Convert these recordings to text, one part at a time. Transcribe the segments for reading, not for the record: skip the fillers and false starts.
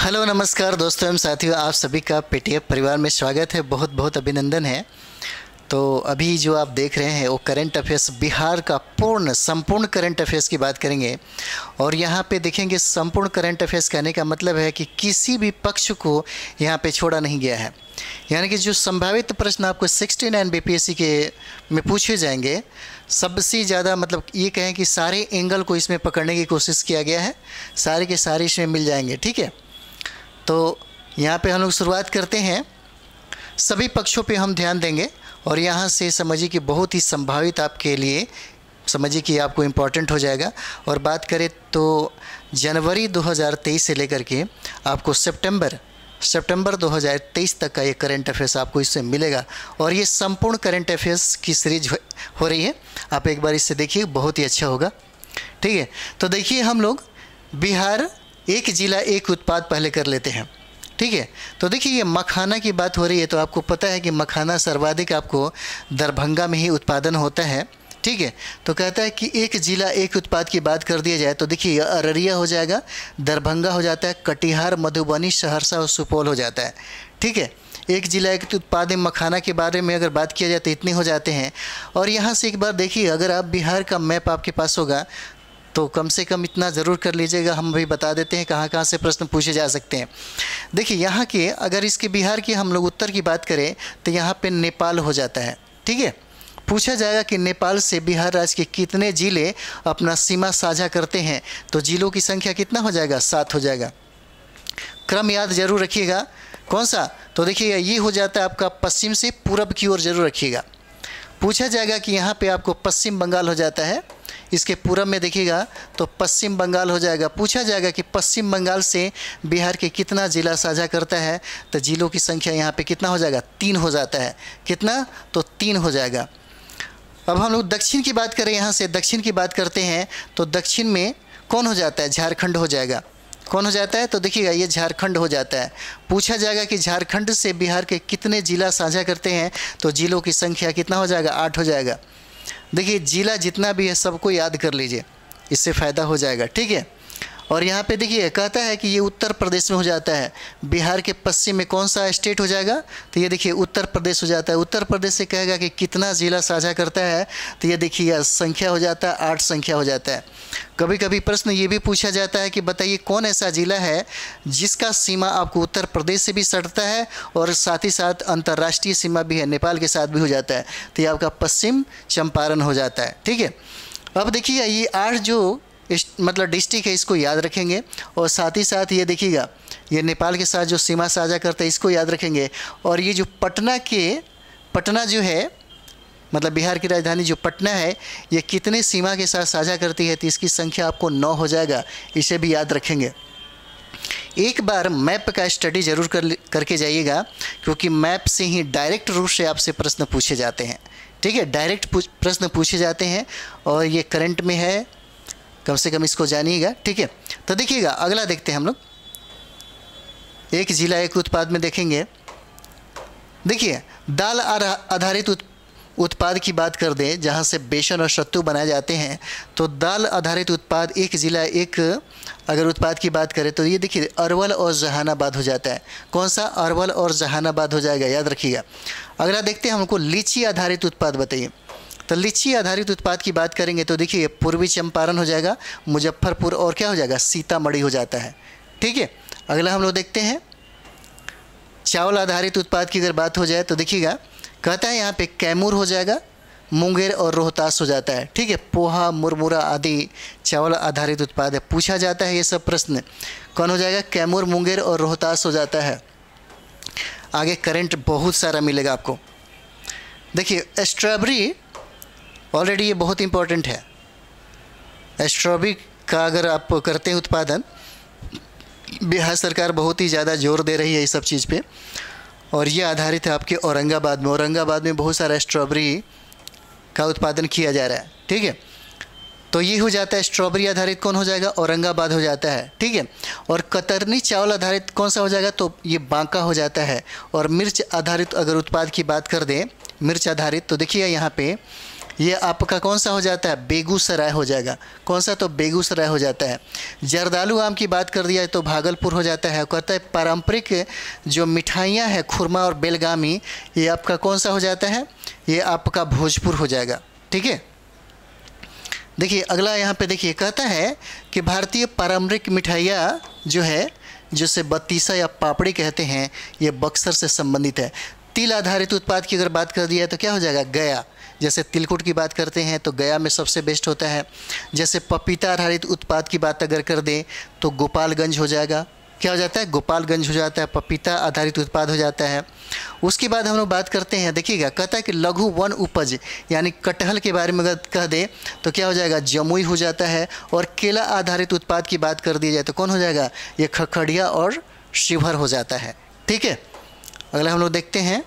Hello नमस्कार दोस्तों एवं साथियों, आप सभी का पेटीएफ परिवार में स्वागत है। बहुत बहुत अभिनंदन है। तो अभी जो आप देख रहे हैं वो करंट अफेयर्स, बिहार का संपूर्ण करंट अफेयर्स की बात करेंगे। और यहाँ पे देखेंगे संपूर्ण करंट अफेयर्स कहने का मतलब है कि किसी भी पक्ष को यहाँ पे छोड़ा नहीं गया है। यानी कि जो संभावित प्रश्न आपको 69 बीपीएससी के में पूछे जाएंगे, सबसे ज़्यादा मतलब ये कहें कि सारे एंगल को इसमें पकड़ने की कोशिश किया गया है। सारे के सारे इसमें मिल जाएंगे। ठीक है, तो यहाँ पे हम लोग शुरुआत करते हैं। सभी पक्षों पे हम ध्यान देंगे और यहाँ से समझिए कि बहुत ही संभावित आपके लिए समझिए कि आपको इम्पोर्टेंट हो जाएगा। और बात करें तो जनवरी 2023 से लेकर के आपको सितंबर 2023 तक का ये करंट अफेयर्स आपको इससे मिलेगा। और ये संपूर्ण करंट अफेयर्स की सीरीज हो रही है। आप एक बार इससे देखिए, बहुत ही अच्छा होगा। ठीक है, तो देखिए हम लोग बिहार एक जिला एक उत्पाद पहले कर लेते हैं। ठीक है, तो देखिए ये मखाना की बात हो रही है, तो आपको पता है कि मखाना सर्वाधिक आपको दरभंगा में ही उत्पादन होता है। ठीक है, तो कहता है कि एक जिला एक उत्पाद की बात कर दिया जाए तो देखिए अररिया हो जाएगा, दरभंगा हो जाता है, कटिहार, मधुबनी, सहरसा और सुपौल हो जाता है। ठीक है, एक जिला एक उत्पाद मखाना के बारे में अगर बात किया जाए तो इतने हो जाते हैं। और यहाँ से एक बार देखिए, अगर आप बिहार का मैप आपके पास होगा तो कम से कम इतना ज़रूर कर लीजिएगा। हम भी बता देते हैं कहाँ कहाँ से प्रश्न पूछे जा सकते हैं। देखिए यहाँ के, अगर इसके बिहार की हम लोग उत्तर की बात करें तो यहाँ पे नेपाल हो जाता है। ठीक है, पूछा जाएगा कि नेपाल से बिहार राज्य के कितने ज़िले अपना सीमा साझा करते हैं, तो ज़िलों की संख्या कितना हो जाएगा? 7 हो जाएगा। क्रम याद जरूर रखिएगा। कौन सा? तो देखिएगा ये हो जाता है आपका पश्चिम से पूरब की ओर, जरूर रखिएगा। पूछा जाएगा कि यहाँ पे आपको पश्चिम बंगाल हो जाता है, इसके पूरब में देखिएगा तो पश्चिम बंगाल हो जाएगा। पूछा जाएगा कि पश्चिम बंगाल से बिहार के कितना ज़िला साझा करता है, तो ज़िलों की संख्या यहाँ पे कितना हो जाएगा? 3 हो जाता है। कितना? तो 3 हो जाएगा। अब हम लोग दक्षिण की बात करें, यहाँ से दक्षिण की बात करते हैं तो दक्षिण में कौन हो जाता है? झारखंड हो जाएगा। कौन हो जाता है? तो देखिएगा ये झारखंड हो जाता है। पूछा जाएगा कि झारखंड से बिहार के कितने ज़िला साझा करते हैं, तो ज़िलों की संख्या कितना हो जाएगा? 8 हो जाएगा। देखिए जिला जितना भी है सबको याद कर लीजिए, इससे फ़ायदा हो जाएगा। ठीक है, और यहाँ पे देखिए कहता है कि ये उत्तर प्रदेश में हो जाता है। बिहार के पश्चिम में कौन सा स्टेट हो जाएगा? तो ये देखिए उत्तर प्रदेश हो जाता है। उत्तर प्रदेश से कहेगा कि कितना ज़िला साझा करता है, तो ये देखिए संख्या हो जाता है 8 संख्या हो जाता है। कभी कभी प्रश्न ये भी पूछा जाता है कि बताइए कौन ऐसा ज़िला है जिसका सीमा आपको उत्तर प्रदेश से भी सटता है और साथ ही साथ अंतर्राष्ट्रीय सीमा भी है, नेपाल के साथ भी हो जाता है, तो ये आपका पश्चिम चंपारण हो जाता है। ठीक है, अब देखिए ये 8 जो मतलब डिस्ट्रिक्ट है इसको याद रखेंगे। और साथ ही साथ ये देखिएगा ये नेपाल के साथ जो सीमा साझा करता है इसको याद रखेंगे। और ये जो पटना जो है, मतलब बिहार की राजधानी जो पटना है, ये कितने सीमा के साथ साझा करती है, तो इसकी संख्या आपको 9 हो जाएगा। इसे भी याद रखेंगे। एक बार मैप का स्टडी ज़रूर करके जाइएगा, क्योंकि मैप से ही डायरेक्ट रूप से आपसे प्रश्न पूछे जाते हैं। ठीक है, डायरेक्ट प्रश्न पूछे जाते हैं और ये करंट में है, कम से कम इसको जानिएगा। ठीक है, तो देखिएगा अगला देखते हैं हम लोग। एक जिला एक उत्पाद में देखेंगे, देखिए दाल आधारित उत्पाद की बात कर दें, जहाँ से बेसन और सत्तू बनाए जाते हैं, तो दाल आधारित उत्पाद एक जिला एक अगर उत्पाद की बात करें तो ये देखिए अरवल और जहानाबाद हो जाता है। कौन सा? अरवल और जहानाबाद हो जाएगा, याद रखिएगा। अगला देखते हैं हमको लीची आधारित उत्पाद बताइए। तो लीची आधारित उत्पाद की बात करेंगे तो देखिए पूर्वी चंपारण हो जाएगा, मुजफ्फरपुर और क्या हो जाएगा? सीतामढ़ी हो जाता है। ठीक है, अगला हम लोग देखते हैं चावल आधारित उत्पाद की अगर बात हो जाए तो देखिएगा कहता है यहाँ पे कैमूर हो जाएगा, मुंगेर और रोहतास हो जाता है। ठीक है, पोहा, मुरमुरा आदि चावल आधारित उत्पाद है। पूछा जाता है ये सब प्रश्न, कौन हो जाएगा? कैमूर, मुंगेर और रोहतास हो जाता है। आगे करंट बहुत सारा मिलेगा आपको। देखिए स्ट्रॉबेरी, ऑलरेडी ये बहुत इंपॉर्टेंट है। स्ट्रॉबेरी का अगर आप करते हैं उत्पादन, बिहार सरकार बहुत ही ज़्यादा जोर दे रही है इस सब चीज़ पे, और ये आधारित है आपके औरंगाबाद में। औरंगाबाद में बहुत सारा स्ट्रॉबेरी का उत्पादन किया जा रहा है। ठीक है, तो ये हो जाता है स्ट्रॉबेरी आधारित कौन हो जाएगा? औरंगाबाद हो जाता है। ठीक है, और कतरनी चावल आधारित कौन सा हो जाएगा? तो ये बांका हो जाता है। और मिर्च आधारित अगर उत्पाद की बात कर दें, मिर्च आधारित, तो देखिए यहाँ पे ये आपका कौन सा हो जाता है, बेगूसराय हो जाएगा। कौन सा, तो बेगूसराय हो जाता है। जर्दालू आम की बात कर दिया तो भागलपुर हो जाता है। कहता है पारंपरिक जो मिठाइयाँ हैं खुरमा और बेलगामी, ये आपका कौन सा हो जाता है, ये आपका भोजपुर हो जाएगा। ठीक है, देखिए अगला यहाँ पे देखिए, कहता है कि भारतीय पारंपरिक मिठाइयाँ जो है, जिसे बत्तीसा या पापड़ी कहते हैं, ये बक्सर से संबंधित है। तिल आधारित उत्पाद की अगर बात कर दिया तो क्या हो जाएगा, गया। जैसे तिलकुट की बात करते हैं तो गया में सबसे बेस्ट होता है। जैसे पपीता आधारित उत्पाद की बात अगर कर दें तो गोपालगंज हो जाएगा। क्या हो जाता है, गोपालगंज हो जाता है, पपीता आधारित उत्पाद हो जाता है। उसके बाद हम लोग बात करते हैं, देखिएगा कहता है कि लघु वन उपज यानी कटहल के बारे में अगर कह दें तो क्या हो जाएगा, जमुई हो जाता है। और केला आधारित उत्पाद की बात कर दी जाए तो कौन हो जाएगा, ये खखड़िया और शिवहर हो जाता है। ठीक है, अगला हम लोग देखते हैं,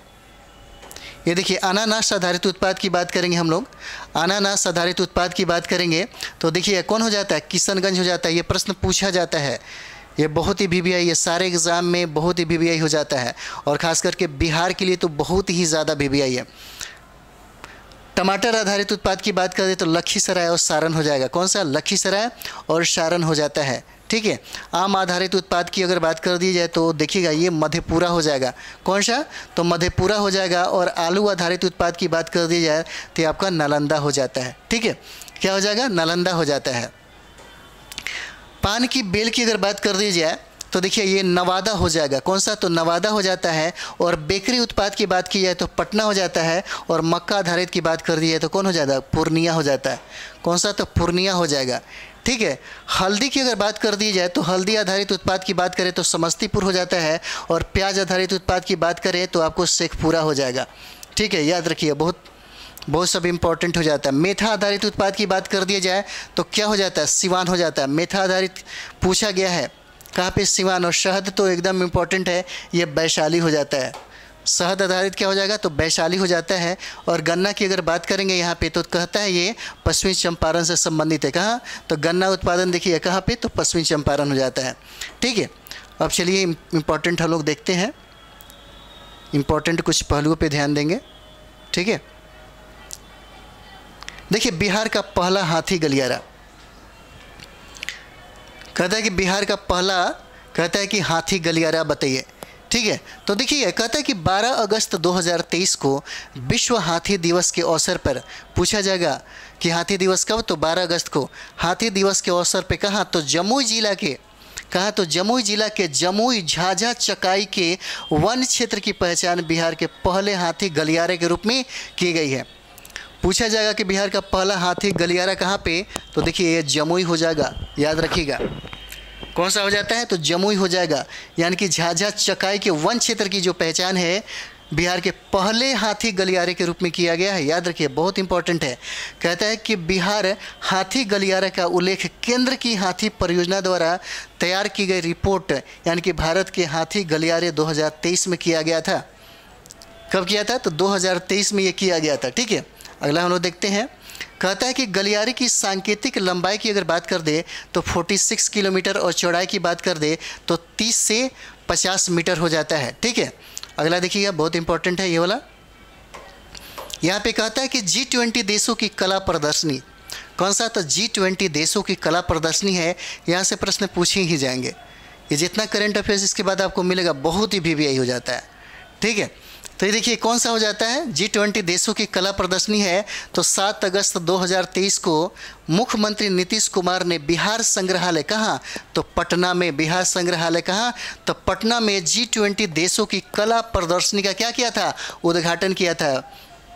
ये देखिए अनानास आधारित उत्पाद की बात करेंगे हम लोग। अनानास आधारित उत्पाद की बात करेंगे तो देखिए कौन हो जाता है, किशनगंज हो जाता है। ये प्रश्न पूछा जाता है, ये बहुत ही VVI, ये सारे एग्ज़ाम में बहुत ही VVI हो जाता है, और ख़ास करके बिहार के लिए तो बहुत ही ज़्यादा VVI है। टमाटर आधारित उत्पाद की बात करें तो लखीसराय और सारण हो जाएगा। कौन सा, लखीसराय और सारण हो जाता है। ठीक है, आम आधारित उत्पाद की अगर बात कर दी जाए तो देखिएगा ये मधेपुरा हो जाएगा। कौन सा, तो मधेपुरा हो जाएगा। और आलू आधारित उत्पाद की बात कर दी जाए तो ये आपका नालंदा हो जाता है। ठीक है, क्या हो जाएगा, नालंदा हो जाता है। पान की बेल की अगर बात कर दी जाए तो देखिए ये नवादा हो जाएगा। कौन सा, तो नवादा हो जाता है। और बेकरी उत्पाद की बात की जाए तो पटना हो जाता है। और मक्का आधारित की बात कर दी जाए तो कौन हो जाता है, पूर्णिया हो जाता है। कौन सा, तो पूर्णिया हो जाएगा। ठीक है, हल्दी की अगर बात कर दी जाए तो हल्दी आधारित उत्पाद की बात करें तो समस्तीपुर हो जाता है। और प्याज आधारित उत्पाद की बात करें तो आपको शेखपुरा हो जाएगा। ठीक है, याद रखिए, बहुत सब इंपॉर्टेंट हो जाता है। मेथा आधारित उत्पाद की बात कर दिया जाए तो क्या हो जाता है, सिवान हो जाता है। मेथा आधारित पूछा गया है, कहाँ पे, सिवान। और शहद तो एकदम इम्पॉर्टेंट है, ये वैशाली हो जाता है। शहद आधारित क्या हो जाएगा, तो वैशाली हो जाता है। और गन्ना की अगर बात करेंगे यहाँ पे तो कहता है ये पश्चिमी चंपारण से संबंधित है। कहाँ, तो गन्ना उत्पादन देखिए कहाँ पे, तो पश्चिमी चंपारण हो जाता है। ठीक है, अब चलिए इम्पॉर्टेंट हम लोग देखते हैं, इम्पॉर्टेंट कुछ पहलुओं पे ध्यान देंगे। ठीक है, देखिए बिहार का पहला हाथी गलियारा, कहता है कि बिहार का पहला, कहता है कि हाथी गलियारा बताइए। ठीक है, तो देखिए कहता है कि 12 अगस्त 2023 को विश्व हाथी दिवस के अवसर पर पूछा जाएगा कि हाथी दिवस कब, तो 12 अगस्त को। हाथी दिवस के अवसर पे कहाँ, तो जमुई जिला के, कहाँ, तो जमुई जिला के जमुई झाझा चकाई के वन क्षेत्र की पहचान बिहार के पहले हाथी गलियारे के रूप में की गई है। पूछा जाएगा कि बिहार का पहला हाथी गलियारा कहाँ पे, तो देखिए ये जमुई हो जाएगा, याद रखिएगा। कौन सा हो जाता है, तो जमुई हो जाएगा। यानी कि झाझा चकाई के वन क्षेत्र की जो पहचान है बिहार के पहले हाथी गलियारे के रूप में किया गया है, याद रखिए, बहुत इंपॉर्टेंट है। कहता है कि बिहार हाथी गलियारे का उल्लेख केंद्र की हाथी परियोजना द्वारा तैयार की गई रिपोर्ट यानी कि भारत के हाथी गलियारे 2023 में किया गया था। कब किया था, तो 2023 में ये किया गया था। ठीक है, अगला हम लोग देखते हैं, कहता है कि गलियारे की सांकेतिक लंबाई की अगर बात कर दे तो 46 किलोमीटर और चौड़ाई की बात कर दे तो 30 से 50 मीटर हो जाता है। ठीक है, अगला देखिएगा, बहुत इंपॉर्टेंट है ये वाला। यहाँ पे कहता है कि G20 देशों की कला प्रदर्शनी, कौन सा, तो G20 देशों की कला प्रदर्शनी है। यहाँ से प्रश्न पूछे ही जाएंगे, ये जितना करंट अफेयर्स इसके बाद आपको मिलेगा बहुत ही VVI हो जाता है। ठीक है, तो ये देखिए कौन सा हो जाता है, G20 देशों की कला प्रदर्शनी है। तो 7 अगस्त 2023 को मुख्यमंत्री नीतीश कुमार ने बिहार संग्रहालय, कहाँ, तो पटना में। बिहार संग्रहालय कहाँ, तो पटना में G20 देशों की कला प्रदर्शनी का क्या किया था, उद्घाटन किया था।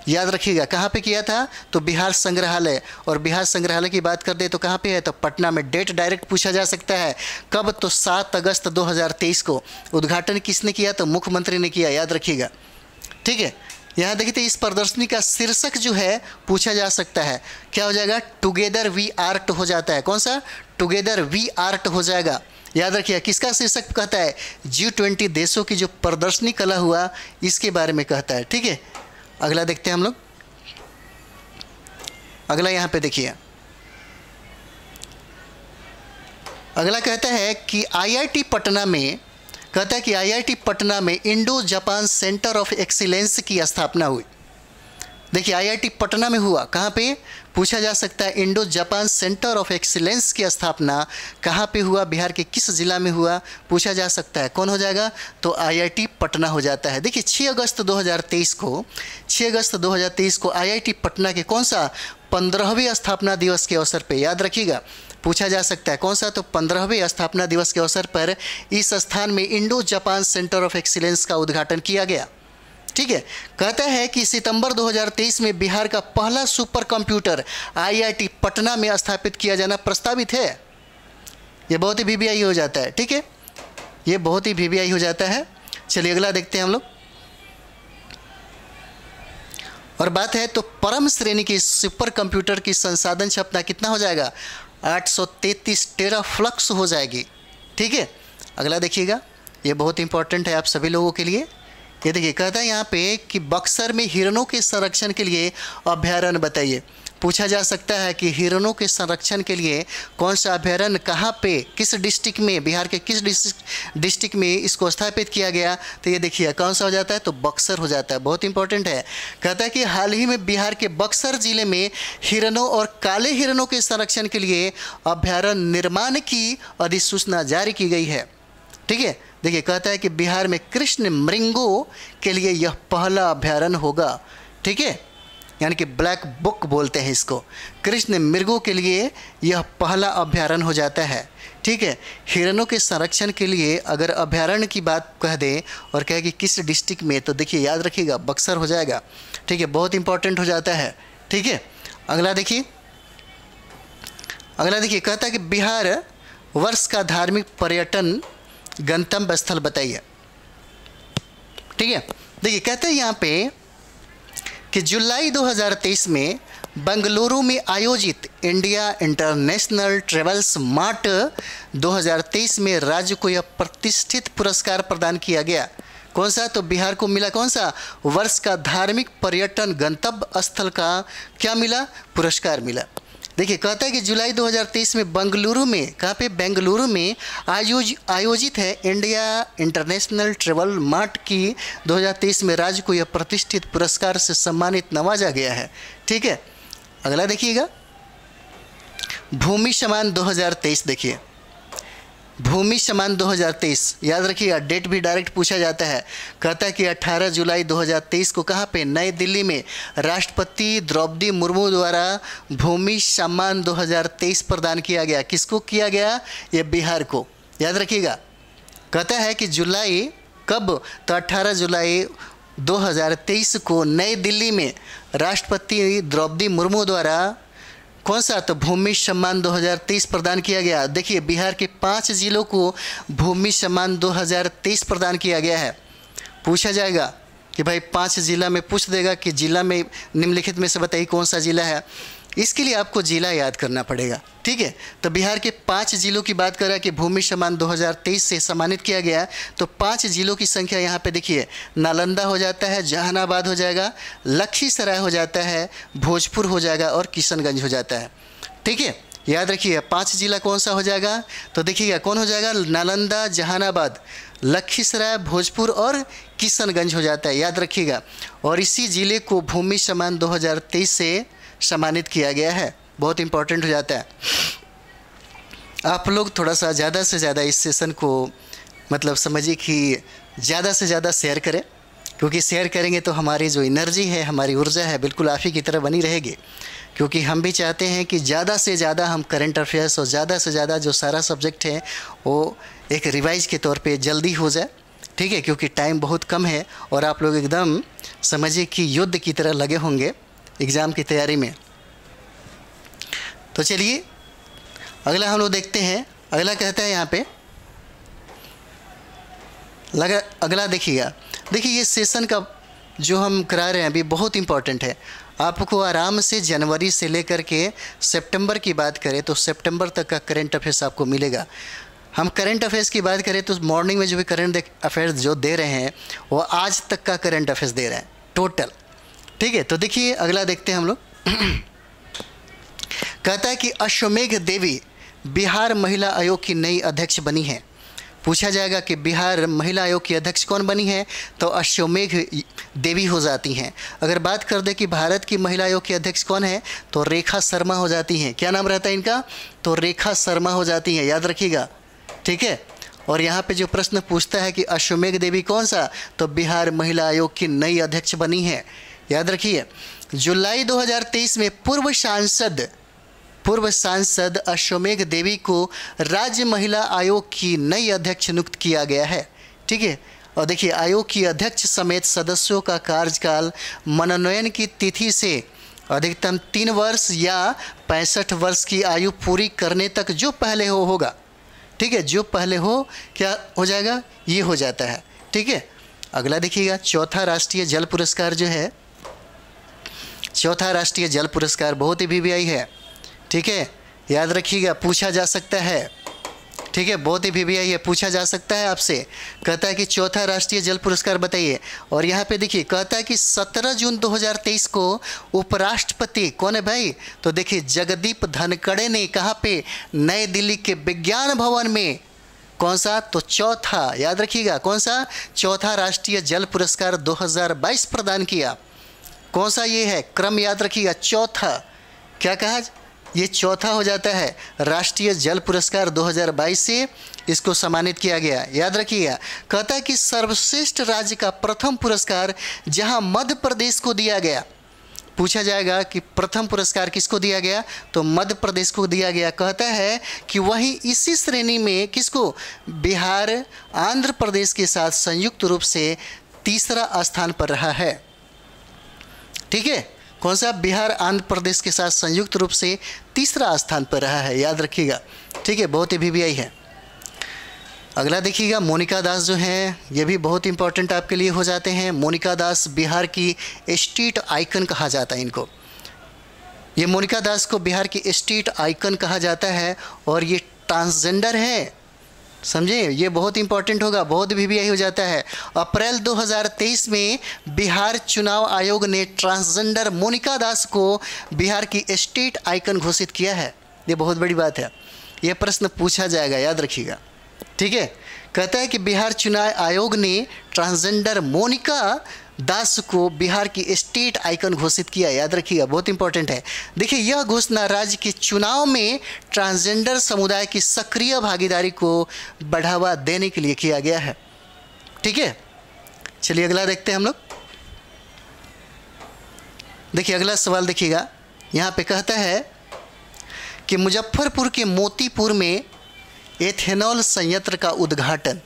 याद रखिएगा कहाँ पे किया था, तो बिहार संग्रहालय। और बिहार संग्रहालय की बात कर दे तो कहाँ पे है, तो पटना में। डेट डायरेक्ट पूछा जा सकता है, कब, तो 7 अगस्त 2023 को। उद्घाटन किसने किया, तो मुख्यमंत्री ने किया, याद रखिएगा। ठीक है, यहाँ देखिए इस प्रदर्शनी का शीर्षक जो है पूछा जा सकता है, क्या हो जाएगा, टुगेदर वी आर्ट हो जाता है। कौन सा, टुगेदर वी आर्ट हो जाएगा। याद रखिए किसका शीर्षक कहता है, G20 देशों की जो प्रदर्शनी कला हुआ इसके बारे में कहता है। ठीक है, अगला देखते हैं हम लोग। अगला यहाँ पे देखिए, अगला कहता है कि IIT पटना में, कहता है कि IIT पटना में Indo Japan centre of excellence की स्थापना हुई। देखिए आईआईटी पटना में हुआ, कहाँ पे पूछा जा सकता है। Indo Japan centre of excellence की स्थापना कहाँ पे हुआ, बिहार के किस जिला में हुआ, पूछा जा सकता है। कौन हो जाएगा, तो आईआईटी पटना हो जाता है। देखिए 6 अगस्त 2023 को आईआईटी पटना के कौन सा 15वें स्थापना दिवस के अवसर पे, याद रखिएगा, पूछा जा सकता है कौन सा, तो 15वें स्थापना दिवस के अवसर पर इस स्थान में Indo Japan centre of excellence का उद्घाटन किया गया। ठीक है, कहता है कि सितंबर 2023 में बिहार का पहला सुपर कंप्यूटर आईआईटी पटना में स्थापित किया जाना प्रस्तावित है। ये बहुत ही वीवीआई हो जाता है। ठीक है, ये बहुत ही वीवीआई हो जाता है। चलिए अगला देखते हैं हम लोग। और बात है तो परम श्रेणी के सुपर कंप्यूटर की संसाधन क्षमता कितना हो जाएगा, 833 टेराफ्लक्स हो जाएगी। ठीक है, अगला देखिएगा, ये बहुत इंपॉर्टेंट है आप सभी लोगों के लिए। ये देखिए कहता है यहाँ पे कि बक्सर में हिरणों के संरक्षण के लिए अभयारण्य बताइए। पूछा जा सकता है कि हिरणों के संरक्षण के लिए कौन सा अभयारण्य कहाँ पे, किस डिस्ट्रिक्ट में, बिहार के किस डिस्ट्रिक्ट में इसको स्थापित किया गया, तो ये देखिए कौन सा हो जाता है, तो बक्सर हो जाता है। बहुत इंपॉर्टेंट है। कहता है कि हाल ही में बिहार के बक्सर जिले में हिरणों और काले हिरणों के संरक्षण के लिए अभयारण्य निर्माण की अधिसूचना जारी की गई है। ठीक है, देखिए कहता है कि बिहार में कृष्ण मृंगों के लिए यह पहला अभयारण्य होगा। ठीक है, यानी कि ब्लैक बुक बोलते हैं इसको। कृष्ण मृगों के लिए यह पहला अभयारण्य हो जाता है। ठीक है, हिरणों के संरक्षण के लिए अगर अभयारण्य की बात कह दें और कहे कि किस डिस्ट्रिक्ट में, तो देखिए याद रखिएगा बक्सर हो जाएगा। ठीक है, बहुत इंपॉर्टेंट हो जाता है। ठीक है, अगला देखिए, कहता है कि बिहार वर्ष का धार्मिक पर्यटन गंतव्य स्थल बताइए। ठीक है, देखिए कहते हैं यहाँ पे कि जुलाई 2023 में बेंगलुरु में आयोजित इंडिया इंटरनेशनल ट्रेवल्स मार्ट 2023 में राज्य को यह प्रतिष्ठित पुरस्कार प्रदान किया गया। कौन सा, तो बिहार को मिला कौन सा, वर्ष का धार्मिक पर्यटन गंतव्य स्थल का क्या मिला, पुरस्कार मिला। देखिए कहता है कि जुलाई 2023 में बेंगलुरु में, कहाँ पे, बेंगलुरु में आयोजित है इंडिया इंटरनेशनल ट्रेवल मार्ट की 2023 में राज्य को यह प्रतिष्ठित पुरस्कार से सम्मानित नवाजा गया है। ठीक है, अगला देखिएगा, भूमि सम्मान 2023। देखिए भूमि सम्मान 2023, याद रखिएगा, डेट भी डायरेक्ट पूछा जाता है। कहता है कि 18 जुलाई 2023 को कहाँ पे, नई दिल्ली में राष्ट्रपति द्रौपदी मुर्मू द्वारा भूमि सम्मान 2023 प्रदान किया गया। किसको किया गया, ये बिहार को, याद रखिएगा। कहता है कि जुलाई कब, तो 18 जुलाई 2023 को नई दिल्ली में राष्ट्रपति द्रौपदी मुर्मू द्वारा कौन सा, तो भूमि सम्मान 2023 प्रदान किया गया। देखिए बिहार के 5 जिलों को भूमि सम्मान 2023 प्रदान किया गया है। पूछा जाएगा कि भाई 5 जिला में पूछ देगा कि जिला में निम्नलिखित में से बताइए कौन सा जिला है। इसके लिए आपको जिला याद करना पड़ेगा। ठीक है, तो बिहार के 5 जिलों की बात कर रहा है कि भूमि सम्मान 2023 से सम्मानित किया गया। तो 5 जिलों की संख्या यहाँ पे देखिए, नालंदा हो जाता है, जहानाबाद हो जाएगा, लखीसराय हो जाता है, भोजपुर हो जाएगा और किशनगंज हो जाता है। ठीक है, याद रखिए 5 जिला कौन सा हो जाएगा, तो देखिएगा कौन हो जाएगा, नालंदा, जहानाबाद, लखीसराय, भोजपुर और किशनगंज हो जाता है, याद रखिएगा। और इसी ज़िले को भूमि सम्मान 2023 से सम्मानित किया गया है। बहुत इंपॉर्टेंट हो जाता है। आप लोग थोड़ा सा ज़्यादा से ज़्यादा इस सेशन को मतलब समझिए कि ज़्यादा से ज़्यादा शेयर करें, क्योंकि शेयर करेंगे तो हमारी जो एनर्जी है, हमारी ऊर्जा है, बिल्कुल आप ही की तरह बनी रहेगी। क्योंकि हम भी चाहते हैं कि ज़्यादा से ज़्यादा हम करंट अफेयर्स और ज़्यादा से ज़्यादा जो सारा सब्जेक्ट है वो एक रिवाइज के तौर पे जल्दी हो जाए। ठीक है, क्योंकि टाइम बहुत कम है और आप लोग एकदम समझिए कि युद्ध की तरह लगे होंगे एग्ज़ाम की तैयारी में। तो चलिए अगला हम लोग देखते हैं। अगला कहता है यहाँ पे, अगला देखिएगा, देखिए ये सेशन का जो हम करा रहे हैं अभी बहुत इंपॉर्टेंट है। आपको आराम से जनवरी से लेकर के सितंबर की बात करें तो सितंबर तक का करंट अफेयर्स आपको मिलेगा। हम करंट अफेयर्स की बात करें तो मॉर्निंग में जो भी करंट अफेयर्स जो दे रहे हैं वो आज तक का करंट अफेयर्स दे रहे हैं टोटल। ठीक है, तो देखिए अगला देखते हैं हम लोग। कहता है कि अश्वमेघ देवी बिहार महिला आयोग की नई अध्यक्ष बनी है। पूछा जाएगा कि बिहार महिला आयोग की अध्यक्ष कौन बनी है, तो अश्वमेघ देवी हो जाती हैं। अगर बात कर दें कि भारत की महिला आयोग की अध्यक्ष कौन है, तो रेखा शर्मा हो जाती हैं। क्या नाम रहता है इनका, तो रेखा शर्मा हो जाती हैं, याद रखिएगा, ठीक है। और यहाँ पे जो प्रश्न पूछता है कि अश्वमेघ देवी कौन सा, तो बिहार महिला आयोग की नई अध्यक्ष बनी है, याद रखिए। जुलाई 2023 में पूर्व सांसद अश्वमेघ देवी को राज्य महिला आयोग की नई अध्यक्ष नियुक्त किया गया है, ठीक है। और देखिए, आयोग की अध्यक्ष समेत सदस्यों का कार्यकाल मनोनयन की तिथि से अधिकतम 3 वर्ष या 65 वर्ष की आयु पूरी करने तक जो पहले होगा, ठीक है, जो पहले हो क्या हो जाएगा, ये हो जाता है, ठीक है। अगला देखिएगा, चौथा राष्ट्रीय जल पुरस्कार जो है, चौथा राष्ट्रीय जल पुरस्कार बहुत ही वीवीआई है, ठीक है, याद रखिएगा, पूछा जा सकता है, ठीक है, बहुत ही वीवीआई है, पूछा जा सकता है आपसे। कहता है कि चौथा राष्ट्रीय जल पुरस्कार बताइए। और यहाँ पे देखिए, कहता है कि 17 जून 2023 को उपराष्ट्रपति कौन है भाई, तो देखिए जगदीप धनखड़ ने कहाँ पे, नई दिल्ली के विज्ञान भवन में, कौन सा, तो चौथा, याद रखिएगा, कौन सा, चौथा राष्ट्रीय जल पुरस्कार 2022 प्रदान किया। कौन सा ये है, क्रम याद रखिएगा, चौथा, क्या कहा, ये चौथा हो जाता है, राष्ट्रीय जल पुरस्कार 2022 से इसको सम्मानित किया गया, याद रखिएगा। कहता है कि सर्वश्रेष्ठ राज्य का प्रथम पुरस्कार जहां मध्य प्रदेश को दिया गया, पूछा जाएगा कि प्रथम पुरस्कार किसको दिया गया, तो मध्य प्रदेश को दिया गया। कहता है कि वहीं इसी श्रेणी में किसको, बिहार आंध्र प्रदेश के साथ संयुक्त रूप से तीसरा स्थान पर रहा है, ठीक है। कौन सा, बिहार आंध्र प्रदेश के साथ संयुक्त रूप से तीसरा स्थान पर रहा है, याद रखिएगा, ठीक है, बहुत ही वीवीआई है। अगला देखिएगा, मोनिका दास जो हैं, ये भी बहुत इंपॉर्टेंट आपके लिए हो जाते हैं। मोनिका दास बिहार की स्ट्रीट आइकन कहा जाता है इनको, ये मोनिका दास को बिहार की स्ट्रीट आइकन कहा जाता है। और ये ट्रांसजेंडर है, समझे, ये बहुत इंपॉर्टेंट होगा, बहुत वीवीआई हो जाता है। अप्रैल 2023 में बिहार चुनाव आयोग ने ट्रांसजेंडर मोनिका दास को बिहार की स्टेट आइकन घोषित किया है, ये बहुत बड़ी बात है, ये प्रश्न पूछा जाएगा, याद रखिएगा, ठीक है। कहता है कि बिहार चुनाव आयोग ने ट्रांसजेंडर मोनिका दास को बिहार की स्टेट आइकन घोषित किया, याद रखिएगा, बहुत इंपॉर्टेंट है। देखिए, यह घोषणा राज्य के चुनाव में ट्रांसजेंडर समुदाय की सक्रिय भागीदारी को बढ़ावा देने के लिए किया गया है, ठीक है। चलिए अगला देखते हैं हम लोग। देखिए अगला सवाल देखिएगा, यहाँ पे कहता है कि मुजफ्फरपुर के मोतीपुर में एथेनॉल संयंत्र का उद्घाटन,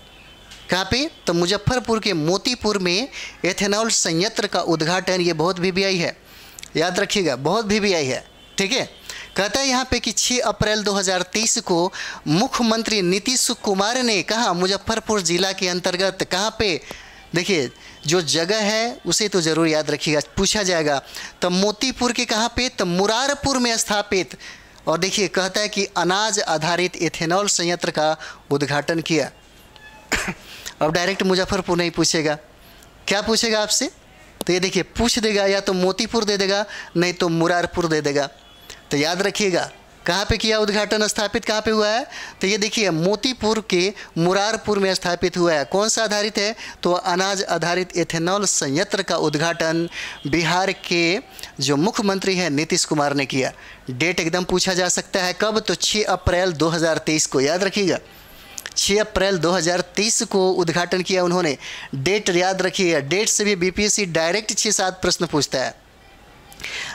कहाँ पे, तो मुजफ्फरपुर के मोतीपुर में एथेनॉल संयंत्र का उद्घाटन, ये बहुत वीवीआई है, याद रखिएगा, बहुत वीवीआई है, ठीक है। कहता है यहाँ पे कि 6 अप्रैल 2023 को मुख्यमंत्री नीतीश कुमार ने कहा, मुजफ्फरपुर जिला के अंतर्गत, कहाँ पे, देखिए जो जगह है उसे तो ज़रूर याद रखिएगा, पूछा जाएगा। तो मोतीपुर के कहाँ पे, तो मुरारपुर में स्थापित। और देखिए कहता है कि अनाज आधारित एथेनॉल संयंत्र का उद्घाटन किया। अब डायरेक्ट मुजफ्फरपुर नहीं पूछेगा, क्या पूछेगा आपसे, तो ये देखिए पूछ देगा, या तो मोतीपुर दे देगा, नहीं तो मुरारपुर दे देगा। तो याद रखिएगा, कहाँ पे किया उद्घाटन, स्थापित कहाँ पे हुआ है, तो ये देखिए मोतीपुर के मुरारपुर में स्थापित हुआ है। कौन सा आधारित है, तो अनाज आधारित एथेनॉल संयंत्र का उद्घाटन बिहार के जो मुख्यमंत्री हैं नीतीश कुमार ने किया। डेट एकदम पूछा जा सकता है, कब, तो 6 अप्रैल 2023 को, याद रखिएगा, 6 अप्रैल 2023 को उद्घाटन किया उन्होंने। डेट याद रखिएगा, डेट से भी बीपीएससी डायरेक्ट 6-7 प्रश्न पूछता है।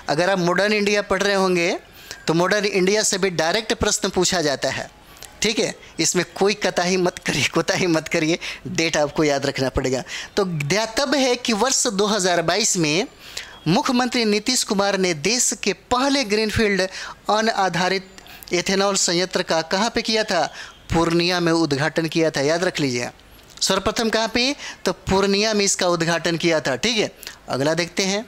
अगर आप मॉडर्न इंडिया पढ़ रहे होंगे तो मॉडर्न इंडिया से भी डायरेक्ट प्रश्न पूछा जाता है, ठीक है, इसमें कोई कोताही मत करिए, डेट आपको याद रखना पड़ेगा। तो ध्यातव्य है कि वर्ष 2022 में मुख्यमंत्री नीतीश कुमार ने देश के पहले ग्रीनफील्ड अन्न आधारित एथेनॉल संयंत्र का कहाँ पे किया था, पूर्णिया में उद्घाटन किया था, याद रख लीजिए। सर्वप्रथम कहाँ पे, तो पूर्णिया में इसका उद्घाटन किया था, ठीक है। अगला देखते हैं,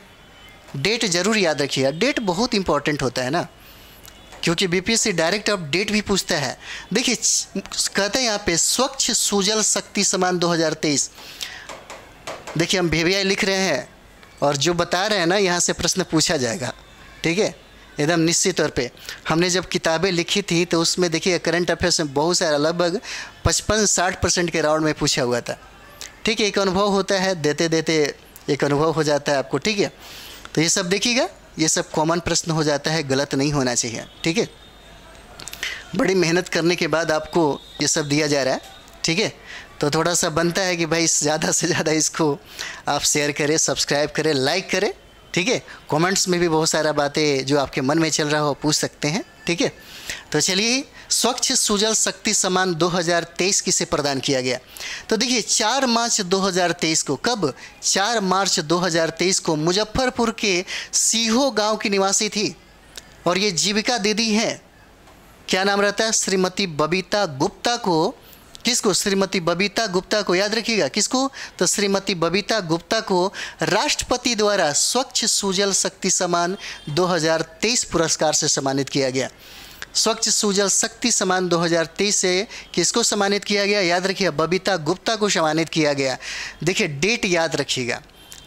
डेट जरूर याद रखिएगा, डेट बहुत इंपॉर्टेंट होता है ना, क्योंकि बीपीएससी डायरेक्ट अब डेट भी पूछता है। देखिए कहते हैं यहाँ पे स्वच्छ सुजल शक्ति समान 2023। देखिए हम वीवीआई लिख रहे हैं और जो बता रहे हैं ना, यहाँ से प्रश्न पूछा जाएगा, ठीक है, एकदम निश्चित तौर पे। हमने जब किताबें लिखी थी तो उसमें देखिए करंट अफेयर्स में बहुत सारा लगभग 55-60% के राउंड में पूछा हुआ था, ठीक है। एक अनुभव होता है, देते देते एक अनुभव हो जाता है आपको, ठीक है। तो ये सब देखिएगा, ये सब कॉमन प्रश्न हो जाता है, गलत नहीं होना चाहिए, ठीक है। बड़ी मेहनत करने के बाद आपको ये सब दिया जा रहा है, ठीक है। तो थोड़ा सा बनता है कि भाई ज़्यादा से ज़्यादा इसको आप शेयर करें, सब्सक्राइब करें, लाइक करें, ठीक है। कमेंट्स में भी बहुत सारा बातें जो आपके मन में चल रहा हो पूछ सकते हैं, ठीक है। तो चलिए, स्वच्छ सुजल शक्ति सम्मान 2023 किसे प्रदान किया गया? तो देखिए 4 मार्च 2023 को, कब? 4 मार्च 2023 को मुजफ्फरपुर के सीहो गांव की निवासी थी और ये जीविका दीदी हैं। क्या नाम रहता है? श्रीमती बबीता गुप्ता को। किसको? श्रीमती बबीता गुप्ता को, याद रखिएगा। किसको? तो श्रीमती बबीता गुप्ता को राष्ट्रपति द्वारा स्वच्छ सुजल शक्ति सम्मान 2023 पुरस्कार से सम्मानित किया गया। स्वच्छ सुजल शक्ति सम्मान 2023 से किसको सम्मानित किया गया? याद रखिएगा, बबीता गुप्ता को सम्मानित किया गया। देखिए डेट याद रखिएगा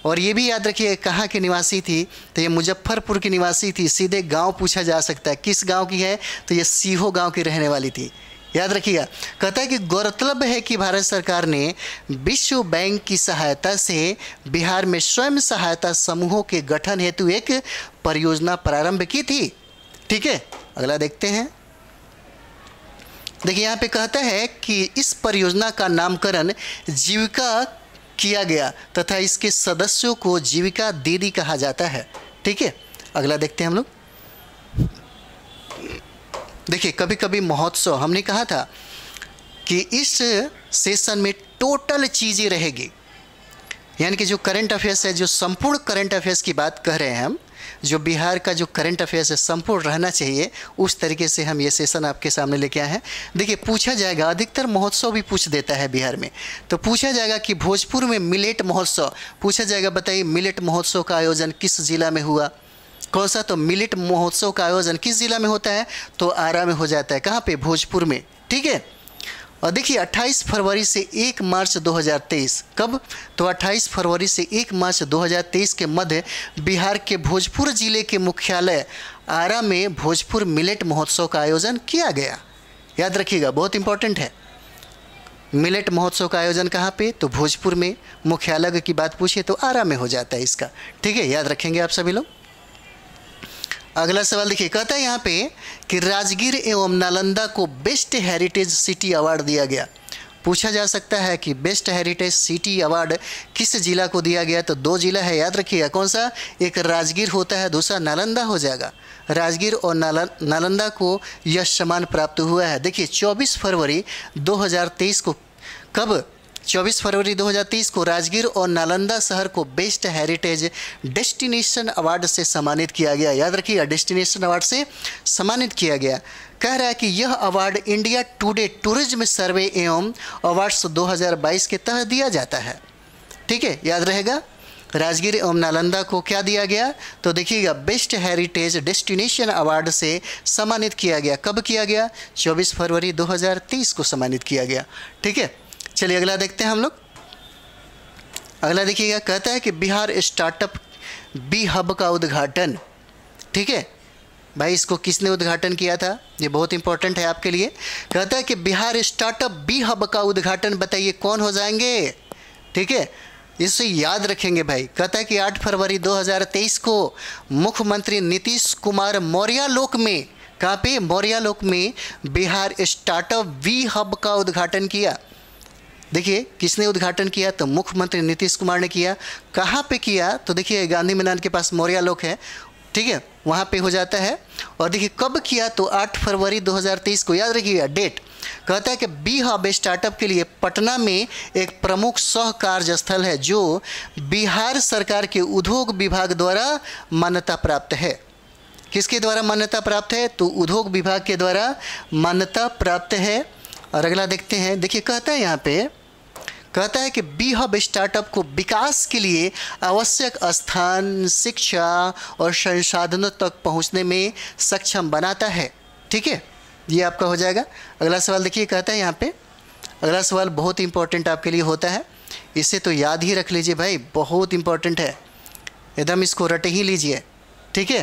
और ये भी याद रखिए कहाँ की निवासी थी। तो ये मुजफ्फरपुर की निवासी थी। सीधे गांव पूछा जा सकता है, किस गांव की है? तो ये सीहो गांव की रहने वाली थी, याद रखिएगा। कहता है कि गौरतलब है कि भारत सरकार ने विश्व बैंक की सहायता से बिहार में स्वयं सहायता समूहों के गठन हेतु एक परियोजना प्रारंभ की थी, ठीक है। अगला देखते हैं। देखिए यहाँ पे कहता है कि इस परियोजना का नामकरण जीविका किया गया तथा इसके सदस्यों को जीविका दीदी कहा जाता है, ठीक है। अगला देखते हैं हम लोग। देखिए कभी कभी महोत्सव, हमने कहा था कि इस सेशन में टोटल चीज़ें रहेगी, यानी कि जो करंट अफेयर्स है, जो संपूर्ण करंट अफेयर्स की बात कर रहे हैं हम, जो बिहार का जो करंट अफेयर्स है संपूर्ण रहना चाहिए, उस तरीके से हम ये सेशन आपके सामने लेके आए हैं। देखिए पूछा जाएगा, अधिकतर महोत्सव भी पूछ देता है बिहार में, तो पूछा जाएगा कि भोजपुर में मिलेट महोत्सव पूछा जाएगा। बताइए मिलेट महोत्सव का आयोजन किस जिला में हुआ? कौन सा? तो मिलेट महोत्सव का आयोजन किस जिला में होता है? तो आरा में हो जाता है। कहाँ पे? भोजपुर में, ठीक है। और देखिए 28 फरवरी से 1 मार्च 2023, कब? तो 28 फरवरी से 1 मार्च 2023 के मध्य बिहार के भोजपुर जिले के मुख्यालय आरा में भोजपुर मिलेट महोत्सव का आयोजन किया गया। याद रखिएगा, बहुत इंपॉर्टेंट है। मिलेट महोत्सव का आयोजन कहाँ पे? तो भोजपुर में। मुख्यालय की बात पूछिए तो आरा में हो जाता है इसका, ठीक है। याद रखेंगे आप सभी लोग। अगला सवाल देखिए, कहता है यहाँ पे कि राजगीर एवं नालंदा को बेस्ट हेरिटेज सिटी अवार्ड दिया गया। पूछा जा सकता है कि बेस्ट हेरिटेज सिटी अवार्ड किस जिला को दिया गया? तो 2 जिला है, याद रखिएगा। कौन सा? एक राजगीर होता है, दूसरा नालंदा हो जाएगा। राजगीर और नालंदा को यह सम्मान प्राप्त हुआ है। देखिए 24 फरवरी 2023 को, कब? 24 फरवरी 2023 को राजगीर और नालंदा शहर को बेस्ट हेरिटेज डेस्टिनेशन अवार्ड से सम्मानित किया गया। याद रखिएगा, डेस्टिनेशन अवार्ड से सम्मानित किया गया। कह रहा है कि यह अवार्ड इंडिया टुडे टूरिज्म सर्वे एवं अवार्ड्स 2022 के तहत दिया जाता है, ठीक है। याद रहेगा, राजगीर एवं नालंदा को क्या दिया गया? तो देखिएगा बेस्ट हेरिटेज डेस्टिनेशन अवार्ड से सम्मानित किया गया। कब किया गया? 24 फरवरी 2023 को सम्मानित किया गया, ठीक है। चलिए अगला देखते हैं हम लोग। अगला देखिएगा, कहता है कि बिहार स्टार्टअप बी हब का उद्घाटन, ठीक है। भाई इसको किसने उद्घाटन किया था? ये बहुत इंपॉर्टेंट है आपके लिए। कहता है कि बिहार स्टार्टअप बी हब का उद्घाटन बताइए कौन हो जाएंगे, ठीक है। इसे याद रखेंगे भाई। कहता है कि 8 फरवरी 2023 को मुख्यमंत्री नीतीश कुमार मौर्यालोक में, कहाँ पे? मौर्यालोक में बिहार स्टार्टअप बी हब का उद्घाटन किया। देखिए किसने उद्घाटन किया? तो मुख्यमंत्री नीतीश कुमार ने किया। कहाँ पे किया? तो देखिए गांधी मैदान के पास मौर्यालोक है, ठीक है, वहाँ पे हो जाता है। और देखिए कब किया? तो 8 फरवरी 2023 को, याद रखिएगा डेट। कहता है कि बी हब स्टार्टअप के लिए पटना में एक प्रमुख सह कार्यस्थल है जो बिहार सरकार के उद्योग विभाग द्वारा मान्यता प्राप्त है। किसके द्वारा मान्यता प्राप्त है? तो उद्योग विभाग के द्वारा मान्यता प्राप्त है। और अगला देखते हैं। देखिए कहता है यहाँ पे, कहता है कि बी हब स्टार्टअप को विकास के लिए आवश्यक स्थान, शिक्षा और संसाधनों तक पहुँचने में सक्षम बनाता है, ठीक है। ये आपका हो जाएगा। अगला सवाल देखिए, कहता है यहाँ पे, अगला सवाल बहुत इंपॉर्टेंट आपके लिए होता है, इसे तो याद ही रख लीजिए भाई, बहुत इंपॉर्टेंट है, एकदम इसको रट ही लीजिए, ठीक है।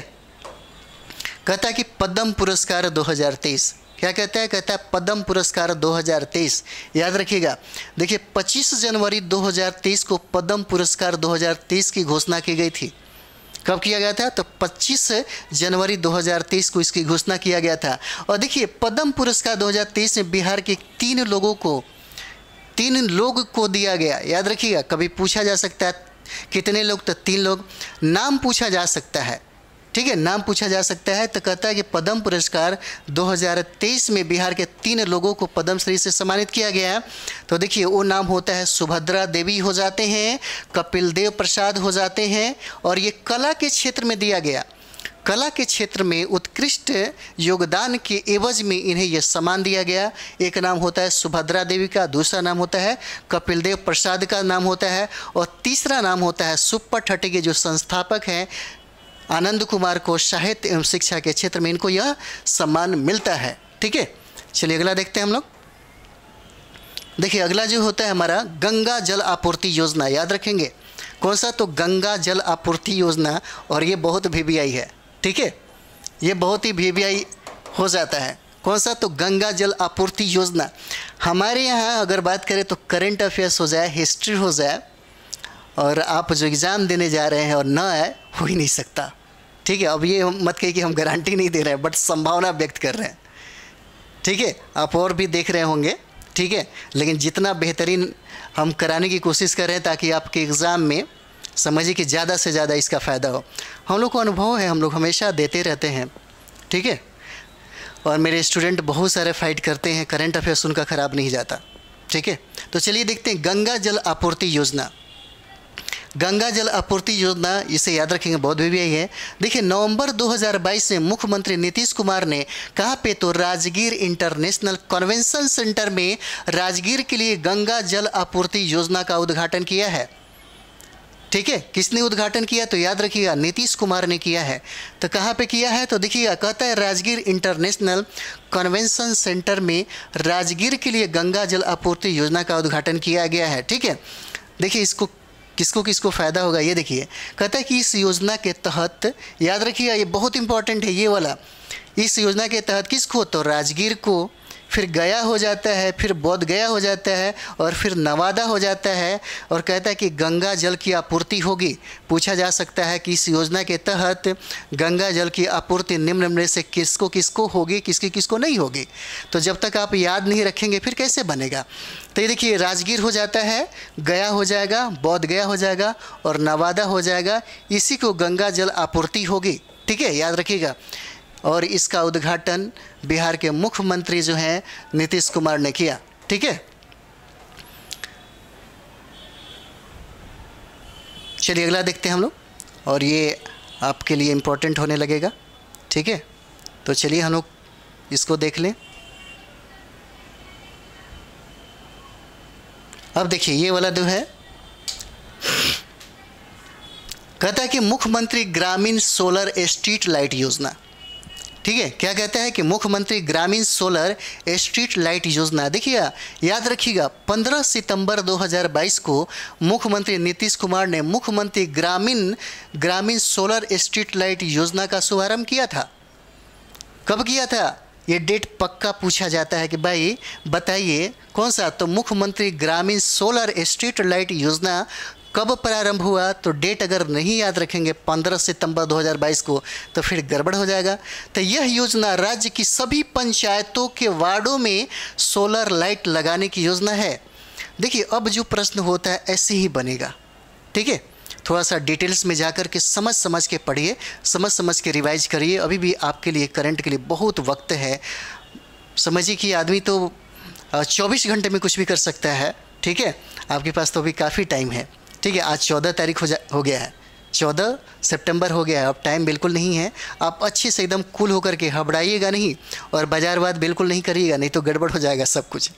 कहता है कि पद्म पुरस्कार 2023 क्या कहता है? कहता है पद्म पुरस्कार 2023। याद रखिएगा, देखिए 25 जनवरी 2023 को पद्म पुरस्कार 2023 की घोषणा की गई थी। कब किया गया था? तो 25 जनवरी 2023 को इसकी घोषणा किया गया था। और देखिए पद्म पुरस्कार 2023 में बिहार के 3 लोग को दिया गया। याद रखिएगा, कभी पूछा जा सकता है कितने लोग, तो 3 लोग। नाम पूछा जा सकता है, ठीक है, नाम पूछा जा सकता है। तो कहता है कि पद्म पुरस्कार 2023 में बिहार के 3 लोगों को पद्मश्री से सम्मानित किया गया। तो देखिए वो नाम होता है सुभद्रा देवी हो जाते हैं, कपिल देव प्रसाद हो जाते हैं, और ये कला के क्षेत्र में दिया गया। कला के क्षेत्र में उत्कृष्ट योगदान के एवज में इन्हें यह सम्मान दिया गया। एक नाम होता है सुभद्रा देवी का, दूसरा नाम होता है कपिल देव प्रसाद का नाम होता है, और तीसरा नाम होता है सुपर ठटे के जो संस्थापक हैं आनंद कुमार को साहित्य एवं शिक्षा के क्षेत्र में इनको यह सम्मान मिलता है। ठीक है, चलिए अगला देखते हैं हम लोग। देखिए अगला जो होता है हमारा गंगा जल आपूर्ति योजना। याद रखेंगे कौन सा? तो गंगा जल आपूर्ति योजना, और ये बहुत वीवीआई है। ठीक है, ये बहुत ही वीवीआई हो जाता है। कौन सा? तो गंगा जल आपूर्ति योजना। हमारे यहाँ अगर बात करें तो करंट अफेयर्स हो जाए, हिस्ट्री हो जाए, और आप जो एग्ज़ाम देने जा रहे हैं और ना आए, हो ही नहीं सकता। ठीक है, अब ये मत कहिए कि हम गारंटी नहीं दे रहे हैं, बट संभावना व्यक्त कर रहे हैं। ठीक है, आप और भी देख रहे होंगे। ठीक है, लेकिन जितना बेहतरीन हम कराने की कोशिश कर रहे हैं ताकि आपके एग्ज़ाम में समझिए कि ज़्यादा से ज़्यादा इसका फ़ायदा हो। हम लोग को अनुभव है, हम लोग हमेशा देते रहते हैं। ठीक है, और मेरे स्टूडेंट बहुत सारे फाइट करते हैं, करंट अफेयर्स उनका ख़राब नहीं जाता। ठीक है, तो चलिए देखते हैं गंगा जल आपूर्ति योजना। गंगा जल आपूर्ति योजना, इसे याद रखेंगे, बहुत वीवीआई है। देखिए नवंबर 2022 में मुख्यमंत्री नीतीश कुमार ने कहाँ पे? तो राजगीर इंटरनेशनल कन्वेंशन सेंटर में राजगीर के लिए गंगा जल आपूर्ति योजना का उद्घाटन किया है। ठीक है, किसने उद्घाटन किया? तो याद रखिएगा नीतीश कुमार ने किया है। तो कहाँ पे किया है? तो देखिएगा, कहता है राजगीर इंटरनेशनल कन्वेंशन सेंटर में राजगीर के लिए गंगा जल आपूर्ति योजना का उद्घाटन किया गया है। ठीक है, देखिए इसको किसको फ़ायदा होगा ये देखिए। कहता है कि इस योजना के तहत, याद रखिएगा ये बहुत इंपॉर्टेंट है ये वाला, इस योजना के तहत किसको? तो राजगीर को, फिर गया हो जाता है, फिर बोध गया हो जाता है, और फिर नवादा हो जाता है। और कहता है कि गंगा जल की आपूर्ति होगी। पूछा जा सकता है कि इस योजना के तहत गंगा जल की आपूर्ति निम्न में से किसको किसको होगी, किसको नहीं होगी। तो जब तक आप याद नहीं रखेंगे फिर कैसे बनेगा। तो ये देखिए राजगीर हो जाता है, गया हो जाएगा, बोध गया हो जाएगा, और नवादा हो जाएगा। इसी को गंगा जल आपूर्ति होगी। ठीक है, याद रखिएगा। और इसका उद्घाटन बिहार के मुख्यमंत्री जो हैं नीतीश कुमार ने किया। ठीक है, चलिए अगला देखते हैं हम लोग, और ये आपके लिए इम्पोर्टेंट होने लगेगा। ठीक है, तो चलिए हम लोग इसको देख लें। अब देखिए ये वाला जो है, कहता है कि मुख्यमंत्री ग्रामीण सोलर स्ट्रीट लाइट योजना। ठीक है, क्या कहता है कि मुख्यमंत्री ग्रामीण सोलर स्ट्रीट लाइट योजना। देखिए याद रखिएगा 15 सितंबर 2022 को मुख्यमंत्री नीतीश कुमार ने मुख्यमंत्री ग्रामीण सोलर स्ट्रीट लाइट योजना का शुभारंभ किया था। कब किया था? ये डेट पक्का पूछा जाता है कि भाई बताइए कौन सा? तो मुख्यमंत्री ग्रामीण सोलर स्ट्रीट लाइट योजना कब प्रारंभ हुआ? तो डेट अगर नहीं याद रखेंगे 15 सितंबर 2022 को, तो फिर गड़बड़ हो जाएगा। तो यह योजना राज्य की सभी पंचायतों के वार्डों में सोलर लाइट लगाने की योजना है। देखिए अब जो प्रश्न होता है ऐसे ही बनेगा। ठीक है, थोड़ा सा डिटेल्स में जाकर के समझ के पढ़िए, समझ के रिवाइज करिए। अभी भी आपके लिए करंट के लिए बहुत वक्त है। समझिए कि आदमी तो 24 घंटे में कुछ भी कर सकता है। ठीक है, आपके पास तो अभी काफ़ी टाइम है। ठीक है, आज 14 तारीख हो गया है, 14 सितंबर हो गया है। अब टाइम बिल्कुल नहीं है। आप अच्छे से एकदम कूल होकर के घबराइएगा नहीं, और बाज़ारवाद बिल्कुल नहीं करिएगा, नहीं तो गड़बड़ हो जाएगा सब कुछ।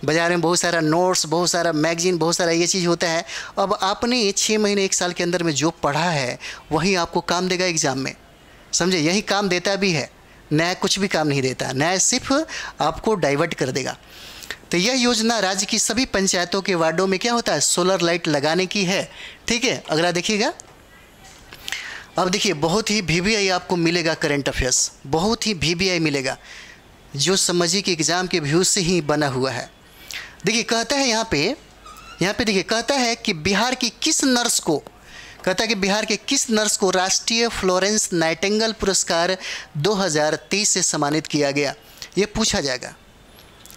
बाज़ार में बहुत सारा नोट्स, बहुत सारा मैगजीन, बहुत सारा ये चीज़ होता है। अब आपने 6 महीने 1 साल के अंदर में जो पढ़ा है वही आपको काम देगा एग्ज़ाम में। समझे, यही काम देता भी है, नया कुछ भी काम नहीं देता। नया सिर्फ आपको डाइवर्ट कर देगा। तो यह योजना राज्य की सभी पंचायतों के वार्डों में क्या होता है? सोलर लाइट लगाने की है। ठीक है, अगला देखिएगा। अब देखिए बहुत ही वीवीआई आपको मिलेगा, करंट अफेयर्स बहुत ही वीवीआई मिलेगा। जो समझिए कि एग्ज़ाम के व्यू से ही बना हुआ है। देखिए कहता है यहाँ पे देखिए कहता है कि बिहार की किस नर्स को, कहता है कि बिहार के किस नर्स को राष्ट्रीय फ्लोरेंस नाइटिंगेल पुरस्कार 2023 से सम्मानित किया गया, ये पूछा जाएगा।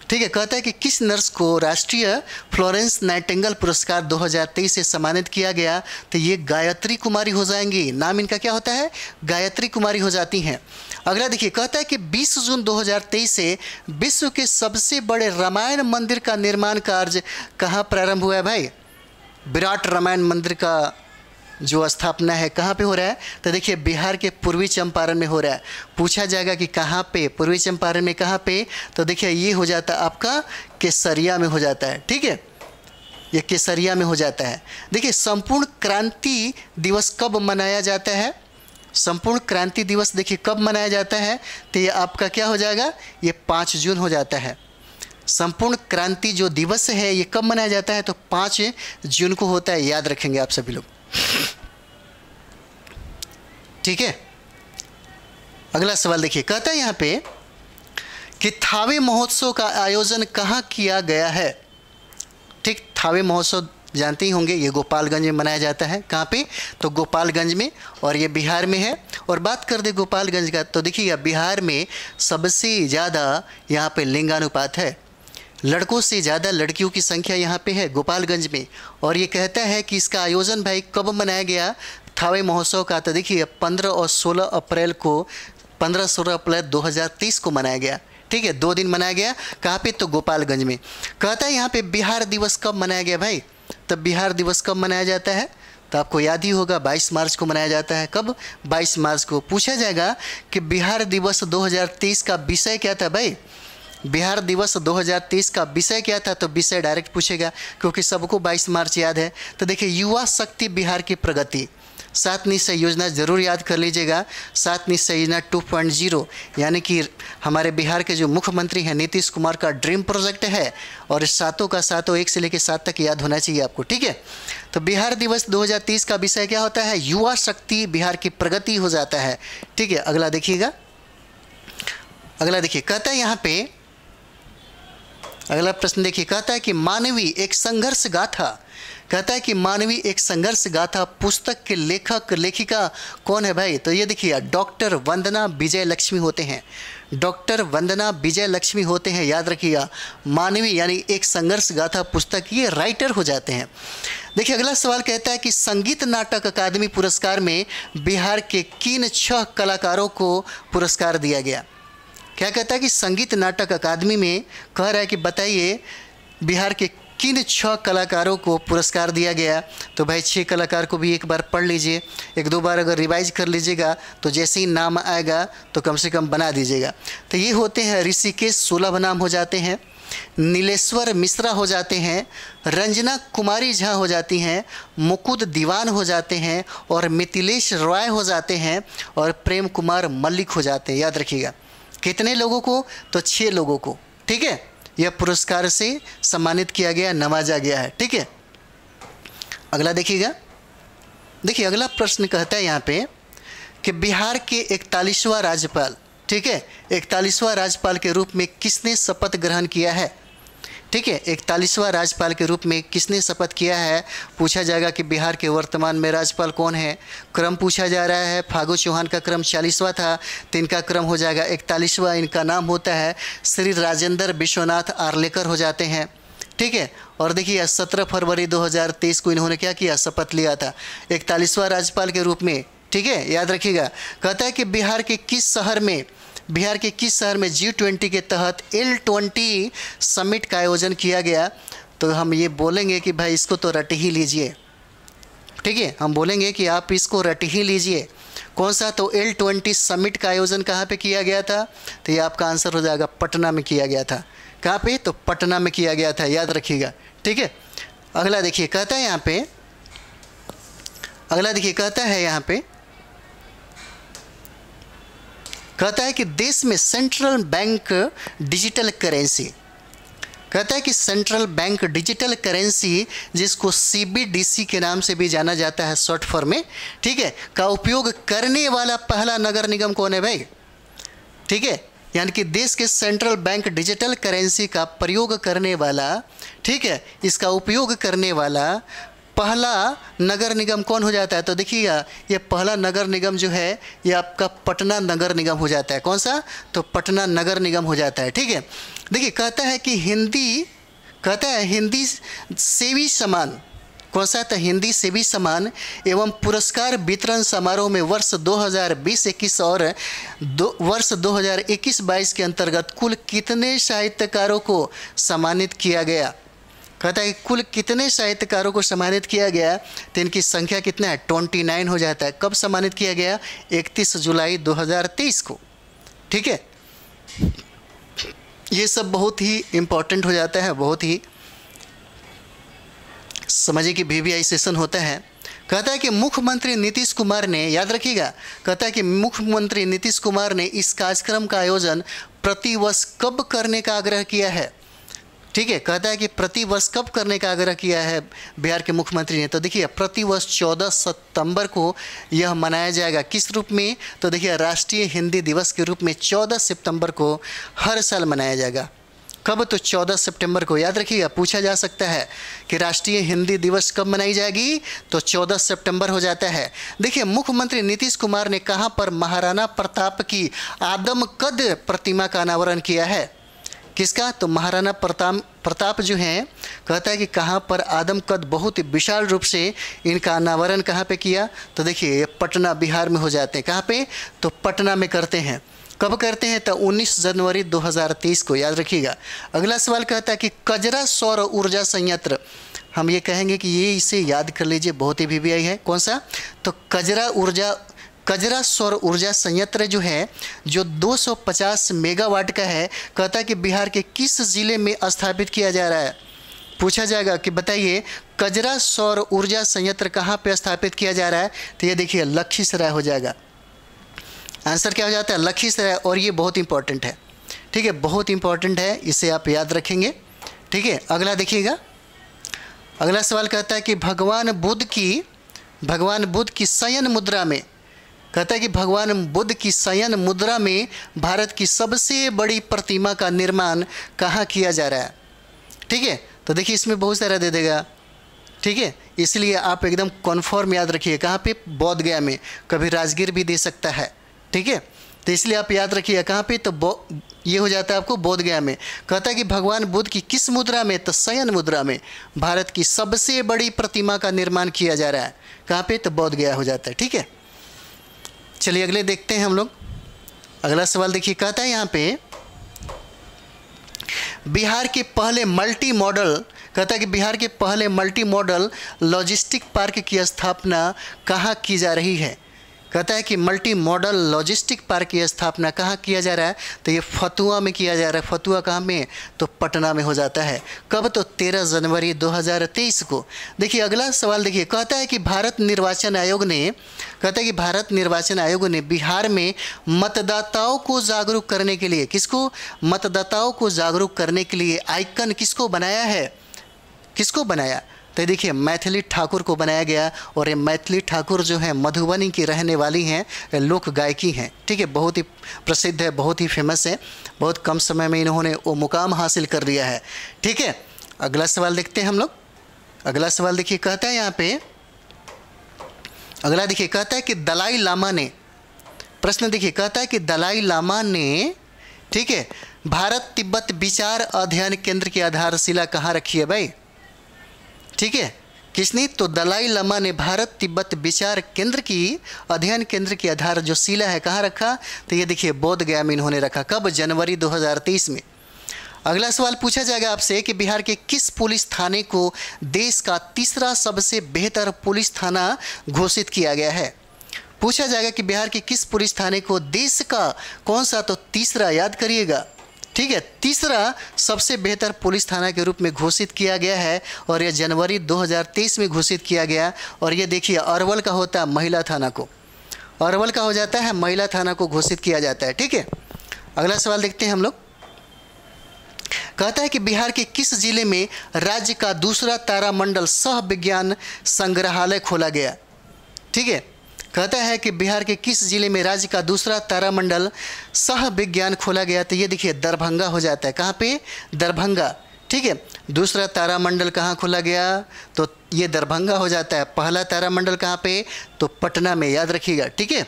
ठीक है, कहता है कि किस नर्स को राष्ट्रीय फ्लोरेंस नाइटिंगेल पुरस्कार 2023 से सम्मानित किया गया, तो ये गायत्री कुमारी हो जाएंगी। नाम इनका क्या होता है, गायत्री कुमारी हो जाती हैं। अगला देखिए कहता है कि 20 जून 2023 से विश्व के सबसे बड़े रामायण मंदिर का निर्माण कार्य कहाँ प्रारंभ हुआ है भाई। विराट रामायण मंदिर का जो स्थापना है कहाँ पे हो रहा है, तो देखिए बिहार के पूर्वी चंपारण में हो रहा है। पूछा जाएगा कि कहाँ पे, पूर्वी चंपारण में कहाँ पे, तो देखिए ये हो जाता है आपका केसरिया में हो जाता है। ठीक है, ये केसरिया में हो जाता है। देखिए संपूर्ण क्रांति दिवस कब मनाया जाता है, संपूर्ण क्रांति दिवस देखिए कब मनाया जाता है, तो ये आपका क्या हो जाएगा, ये 5 जून हो जाता है। संपूर्ण क्रांति जो दिवस है ये कब मनाया जाता है, तो 5 जून को होता है, याद रखेंगे आप सभी लोग। ठीक है, अगला सवाल देखिए कहता है यहाँ पे कि थावे महोत्सव का आयोजन कहाँ किया गया है। ठीक, थावे महोत्सव जानते ही होंगे, ये गोपालगंज में मनाया जाता है। कहाँ पे, तो गोपालगंज में, और ये बिहार में है। और बात कर दे गोपालगंज का, तो देखिए बिहार में सबसे ज़्यादा यहाँ पे लिंगानुपात है, लड़कों से ज़्यादा लड़कियों की संख्या यहाँ पे है गोपालगंज में। और ये कहता है कि इसका आयोजन भाई कब मनाया गया, थावे महोत्सव का, तो देखिए 15 और 16 अप्रैल को, 15-16 अप्रैल 2023 को मनाया गया। ठीक है, 2 दिन मनाया गया। कहाँ पे, तो गोपालगंज में। कहता है यहाँ पे बिहार दिवस कब मनाया गया भाई, तो बिहार दिवस कब मनाया जाता है, तो आपको याद ही होगा 22 मार्च को मनाया जाता है। कब, 22 मार्च को। पूछा जाएगा कि बिहार दिवस 2023 का विषय क्या था भाई, बिहार दिवस 2023 का विषय क्या था, तो विषय डायरेक्ट पूछेगा क्योंकि सबको 22 मार्च याद है। तो देखिए युवा शक्ति बिहार की प्रगति, 7 निश्चय योजना जरूर याद कर लीजिएगा। 7 निश्चय योजना 2.0 यानी कि हमारे बिहार के जो मुख्यमंत्री हैं नीतीश कुमार का ड्रीम प्रोजेक्ट है, और इस सातों का सातों 1 से लेकर 7 तक याद होना चाहिए आपको। ठीक है, तो बिहार दिवस 2023 का विषय क्या होता है, युवा शक्ति बिहार की प्रगति हो जाता है। ठीक है, अगला देखिएगा, अगला देखिए कहता है यहाँ पे, अगला प्रश्न देखिए कहता है कि मानवीय एक संघर्ष गाथा, कहता है कि मानवीय एक संघर्ष गाथा पुस्तक के लेखक लेखिका कौन है भाई, तो ये देखिए डॉक्टर वंदना विजय लक्ष्मी होते हैं। डॉक्टर वंदना विजय लक्ष्मी होते हैं, याद रखिएगा। मानवीय यानी एक संघर्ष गाथा पुस्तक, ये राइटर हो जाते हैं। देखिए अगला सवाल कहता है कि संगीत नाटक अकादमी पुरस्कार में बिहार के किन 6 कलाकारों को पुरस्कार दिया गया। क्या कहता है कि संगीत नाटक अकादमी में कह रहा है कि बताइए बिहार के किन 6 कलाकारों को पुरस्कार दिया गया। तो भाई 6 कलाकार को भी एक बार पढ़ लीजिए, 1-2 बार अगर रिवाइज कर लीजिएगा तो जैसे ही नाम आएगा तो कम से कम बना दीजिएगा। तो ये होते हैं ऋषिकेश सुलभ नाम हो जाते हैं, नीलेश्वर मिश्रा हो जाते हैं, रंजना कुमारी झा हो जाती हैं, मुकुद दीवान हो जाते हैं, और मिथिलेश रॉय हो जाते हैं, और प्रेम कुमार मल्लिक हो जाते हैं। याद रखिएगा कितने लोगों को, तो 6 लोगों को। ठीक है, यह पुरस्कार से सम्मानित किया गया, नवाजा गया है। ठीक है, अगला देखिएगा। देखिए अगला प्रश्न कहता है यहाँ पे कि बिहार के 41वां राज्यपाल, ठीक है, 41वां राज्यपाल के रूप में किसने शपथ ग्रहण किया है। ठीक है, 41वां राज्यपाल के रूप में किसने शपथ किया है, पूछा जाएगा कि बिहार के वर्तमान में राज्यपाल कौन है। क्रम पूछा जा रहा है, फागू चौहान का क्रम 40वां था, तो इनका क्रम हो जाएगा 41वां। इनका नाम होता है श्री राजेंद्र विश्वनाथ आर्लेकर हो जाते हैं। ठीक है, और देखिए 17 फरवरी 2023 को इन्होंने क्या किया, शपथ लिया था 41वां राज्यपाल के रूप में। ठीक है, याद रखिएगा। कहता है कि बिहार के किस शहर में G20 के तहत L20 समिट का आयोजन किया गया। तो हम ये बोलेंगे कि भाई इसको तो रट ही लीजिए। ठीक है, हम बोलेंगे कि आप इसको रट ही लीजिए। कौन सा, तो L20 समिट का आयोजन कहाँ पे किया गया था, तो ये आपका आंसर हो जाएगा पटना में किया गया था। कहाँ पे, तो पटना में किया गया था, याद रखिएगा। ठीक है, अगला देखिए कहता है यहाँ पे, अगला देखिए कहता है यहाँ पे, कहता है कि देश में सेंट्रल बैंक डिजिटल करेंसी, कहता है कि सेंट्रल बैंक डिजिटल करेंसी जिसको CBDC के नाम से भी जाना जाता है शॉर्ट फॉर्म में, ठीक है, का उपयोग करने वाला पहला नगर निगम कौन है भाई। ठीक है, यानी कि देश के सेंट्रल बैंक डिजिटल करेंसी का प्रयोग करने वाला, ठीक है, इसका उपयोग करने वाला पहला नगर निगम कौन हो जाता है? तो देखिएगा ये पहला नगर निगम जो है ये आपका पटना नगर निगम हो जाता है। कौन सा? तो पटना नगर निगम हो जाता है। ठीक है, देखिए कहता है कि हिंदी से भी समान, कौन सा? तो हिंदी से भी समान एवं पुरस्कार वितरण समारोह में वर्ष 2020-21 और वर्ष 2021-22 के अंतर्गत कुल कितने साहित्यकारों को सम्मानित किया गया? कहता है कि कुल कितने साहित्यकारों को सम्मानित किया गया, तो इनकी संख्या कितना है? 29 हो जाता है। कब सम्मानित किया गया? 31 जुलाई 2023 को। ठीक है, ये सब बहुत ही इम्पोर्टेंट हो जाता है, बहुत ही समझिए कि वीवीआई सेशन होता है। कहता है कि मुख्यमंत्री नीतीश कुमार ने, याद रखिएगा, कहता है कि मुख्यमंत्री नीतीश कुमार ने इस कार्यक्रम का आयोजन प्रतिवर्ष कब करने का आग्रह किया है? ठीक है, कहता है कि प्रतिवर्ष कब करने का आग्रह किया है बिहार के मुख्यमंत्री ने? तो देखिए प्रतिवर्ष 14 सितंबर को यह मनाया जाएगा। किस रूप में? तो देखिए राष्ट्रीय हिंदी दिवस के रूप में 14 सितंबर को हर साल मनाया जाएगा। कब? तो 14 सितंबर को। याद रखिएगा, पूछा जा सकता है कि राष्ट्रीय हिंदी दिवस कब मनाई जाएगी, तो 14 सितंबर हो जाता है। देखिए मुख्यमंत्री नीतीश कुमार ने कहाँ पर महाराणा प्रताप की आदमकद प्रतिमा का अनावरण किया है? किसका? तो महाराणा प्रताप जो हैं, कहता है कि कहाँ पर आदमकद बहुत ही विशाल रूप से इनका अनावरण कहाँ पे किया? तो देखिए ये पटना बिहार में हो जाते हैं। कहाँ पे? तो पटना में करते हैं। कब करते हैं? तो 19 जनवरी 2023 को। याद रखिएगा। अगला सवाल कहता है कि कजरा सौर ऊर्जा संयंत्र, हम ये कहेंगे कि ये इसे याद कर लीजिए, बहुत ही वीवीआई है। कौन सा? तो कजरा सौर ऊर्जा संयंत्र जो है, जो 250 मेगावाट का है, कहता है कि बिहार के किस जिले में स्थापित किया जा रहा है? पूछा जाएगा कि बताइए कजरा सौर ऊर्जा संयंत्र कहाँ पे स्थापित किया जा रहा है? तो ये देखिए लखीसराय हो जाएगा। आंसर क्या हो जाता है? लखीसराय। और ये बहुत इंपॉर्टेंट है। ठीक है, बहुत इंपॉर्टेंट है, इसे आप याद रखेंगे। ठीक है, अगला देखिएगा। अगला सवाल कहता है कि भगवान बुद्ध की शयन मुद्रा में, कहता है कि भगवान बुद्ध की शयन मुद्रा में भारत की सबसे बड़ी प्रतिमा का निर्माण कहाँ किया जा रहा है? ठीक है, तो देखिए इसमें बहुत सारा दे देगा। ठीक है, इसलिए आप एकदम कन्फर्म याद रखिए। कहाँ पे? बोध गया में। कभी राजगीर भी दे सकता है। ठीक है, तो इसलिए आप याद रखिए कहाँ पे? तो ये हो जाता है आपको बोध गया में। कहता है कि भगवान बुद्ध की किस मुद्रा में? तो शयन मुद्रा में भारत की सबसे बड़ी प्रतिमा का निर्माण किया जा रहा है। कहाँ पे? तो बोध गया हो जाता है। ठीक है, चलिए अगले देखते हैं हम लोग। अगला सवाल देखिए, कहता है यहाँ पे बिहार के पहले मल्टी मॉडल, कहता है कि बिहार के पहले मल्टी मॉडल लॉजिस्टिक पार्क की स्थापना कहाँ की जा रही है? कहता है कि मल्टी मॉडल लॉजिस्टिक पार्क की स्थापना कहाँ किया जा रहा है? तो ये फतुआ में किया जा रहा है। फतुआ कहाँ में? तो पटना में हो जाता है। कब? तो 13 जनवरी 2023 को। देखिए अगला सवाल देखिए, कहता है कि भारत निर्वाचन आयोग ने बिहार में मतदाताओं को जागरूक करने के लिए, किसको? मतदाताओं को जागरूक करने के लिए आइकन किसको बनाया है? किसको बनाया? तो देखिए मैथिली ठाकुर को बनाया गया। और ये मैथिली ठाकुर जो है मधुबनी की रहने वाली हैं, लोक गायकी हैं। ठीक है, बहुत ही प्रसिद्ध है, बहुत ही फेमस है। बहुत कम समय में इन्होंने वो मुकाम हासिल कर लिया है। ठीक है, अगला सवाल देखते हैं हम लोग। अगला सवाल देखिए, कहता है यहाँ पे, अगला देखिए, कहता है कि दलाई लामा ने, प्रश्न देखिए, कहता है कि दलाई लामा ने, ठीक है, भारत तिब्बत विचार अध्ययन केंद्र की आधारशिला कहाँ रखी है भाई? ठीक है, किसने? तो दलाई लामा ने भारत तिब्बत विचार केंद्र की, अध्ययन केंद्र की आधार जो शिला है कहाँ रखा? तो ये देखिए बोध गया में इन्होंने रखा। कब? जनवरी 2023 में। अगला सवाल पूछा जाएगा आपसे कि बिहार के किस पुलिस थाने को देश का तीसरा सबसे बेहतर पुलिस थाना घोषित किया गया है? पूछा जाएगा कि बिहार के किस पुलिस थाने को देश का कौन सा? तो तीसरा, याद करिएगा। ठीक है, तीसरा सबसे बेहतर पुलिस थाना के रूप में घोषित किया गया है। और यह जनवरी 2023 में घोषित किया गया। और ये देखिए अरवल का होता है महिला थाना को, अरवल का हो जाता है महिला थाना को घोषित किया जाता है। ठीक है, अगला सवाल देखते हैं हम लोग। कहता है कि बिहार के किस जिले में राज्य का दूसरा तारामंडल सह विज्ञान संग्रहालय खोला गया? ठीक है, कहता है कि बिहार के किस जिले में राज्य का दूसरा तारामंडल सह विज्ञान खोला गया? तो ये देखिए दरभंगा हो जाता है। कहाँ पे? दरभंगा। ठीक है, दूसरा तारामंडल कहाँ खोला गया? तो ये दरभंगा हो जाता है। पहला तारामंडल कहाँ पे? तो पटना में, याद रखिएगा। ठीक है,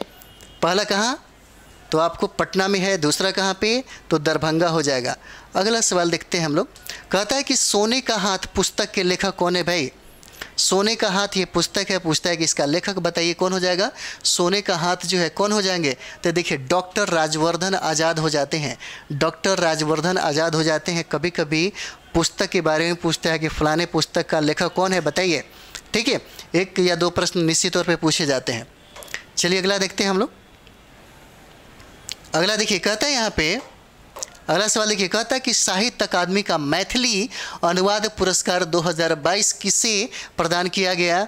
पहला कहाँ? तो आपको पटना में है। दूसरा कहाँ पे? तो दरभंगा हो जाएगा। अगला सवाल देखते हैं हम लोग। कहता है कि सोने का हाथ पुस्तक के लेखक कौन है भाई? सोने का हाथ ये पुस्तक है, पूछता है कि इसका लेखक बताइए कौन हो जाएगा? सोने का हाथ जो है कौन हो जाएंगे? तो देखिए डॉक्टर राजवर्धन आज़ाद हो जाते हैं। डॉक्टर राजवर्धन आज़ाद हो जाते हैं। कभी कभी पुस्तक के बारे में पूछता है कि फलाने पुस्तक का लेखक कौन है बताइए। ठीक है, 1 या 2 प्रश्न निश्चित तौर पे पूछे जाते हैं। चलिए अगला देखते हैं हम लोग। अगला देखिए, कहता है यहाँ पे, अगला सवाल देखिए, कहता है कि साहित्य अकादमी का मैथिली अनुवाद पुरस्कार 2022 किसे प्रदान किया गया?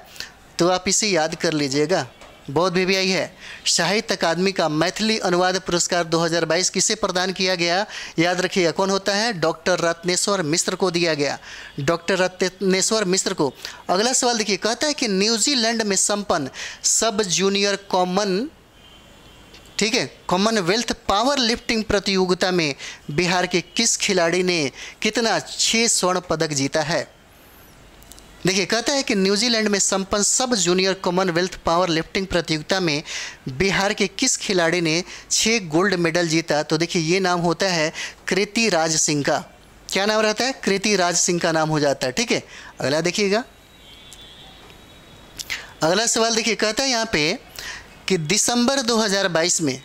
तो आप इसे याद कर लीजिएगा, बहुत VVI है। साहित्य अकादमी का मैथिली अनुवाद पुरस्कार 2022 किसे प्रदान किया गया? याद रखिएगा कौन होता है? डॉक्टर रत्नेश्वर मिश्र को दिया गया। डॉक्टर रत्नेश्वर मिश्र को। अगला सवाल देखिए, कहता है कि न्यूजीलैंड में संपन्न सब जूनियर कॉमन, ठीक है, कॉमनवेल्थ पावर लिफ्टिंग प्रतियोगिता में बिहार के किस खिलाड़ी ने कितना 6 स्वर्ण पदक जीता है? देखिए कहता है कि न्यूजीलैंड में संपन्न सब जूनियर कॉमनवेल्थ पावर लिफ्टिंग प्रतियोगिता में बिहार के किस खिलाड़ी ने 6 गोल्ड मेडल जीता? तो देखिए ये नाम होता है कृति राज सिंह का। क्या नाम रहता है? कृति राज सिंह का नाम हो जाता है। ठीक है, अगला देखिएगा। अगला सवाल देखिए, कहता है यहाँ पे कि दिसंबर 2022 में,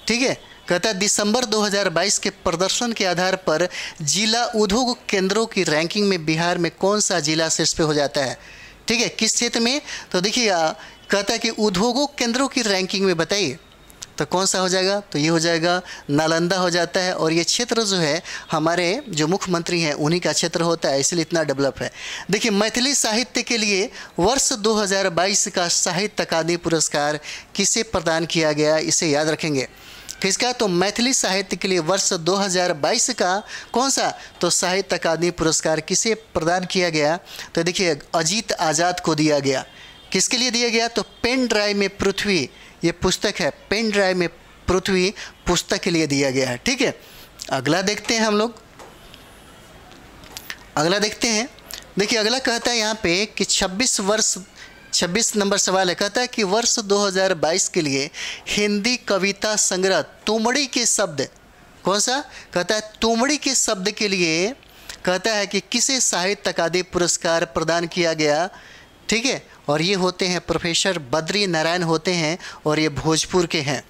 ठीक है, कहता है दिसंबर 2022 के प्रदर्शन के आधार पर जिला उद्योग केंद्रों की रैंकिंग में बिहार में कौन सा जिला शीर्ष पे हो जाता है? ठीक है, किस क्षेत्र में? तो देखिए कहता है कि उद्योगों केंद्रों की रैंकिंग में बताइए, तो कौन सा हो जाएगा? तो ये हो जाएगा नालंदा हो जाता है। और ये क्षेत्र जो है हमारे जो मुख्यमंत्री हैं उन्हीं का क्षेत्र होता है, इसलिए इतना डेवलप है। देखिए मैथिली साहित्य के लिए वर्ष 2022 का साहित्य अकादमी पुरस्कार किसे प्रदान किया गया? इसे याद रखेंगे। किसका? तो मैथिली साहित्य के लिए वर्ष 2022 का कौन सा? तो साहित्य अकादमी पुरस्कार किसे प्रदान किया गया? तो देखिए अजीत आज़ाद को दिया गया। किसके लिए दिया गया? तो पेन ड्राइव में पृथ्वी, ये पुस्तक है, पेन ड्राइव में पृथ्वी पुस्तक के लिए दिया गया है। ठीक है, अगला देखते हैं हम लोग। अगला देखते हैं। देखिए अगला कहता है यहाँ पे कि 26 नंबर सवाल है। कहता है कि वर्ष 2022 के लिए हिंदी कविता संग्रह तुमड़ी के शब्द, कौन सा? कहता है तुमड़ी के शब्द के लिए कहता है कि किसे साहित्य अकादमी पुरस्कार प्रदान किया गया? ठीक है, और ये होते हैं प्रोफेसर बद्री नारायण होते हैं और ये भोजपुर के हैं।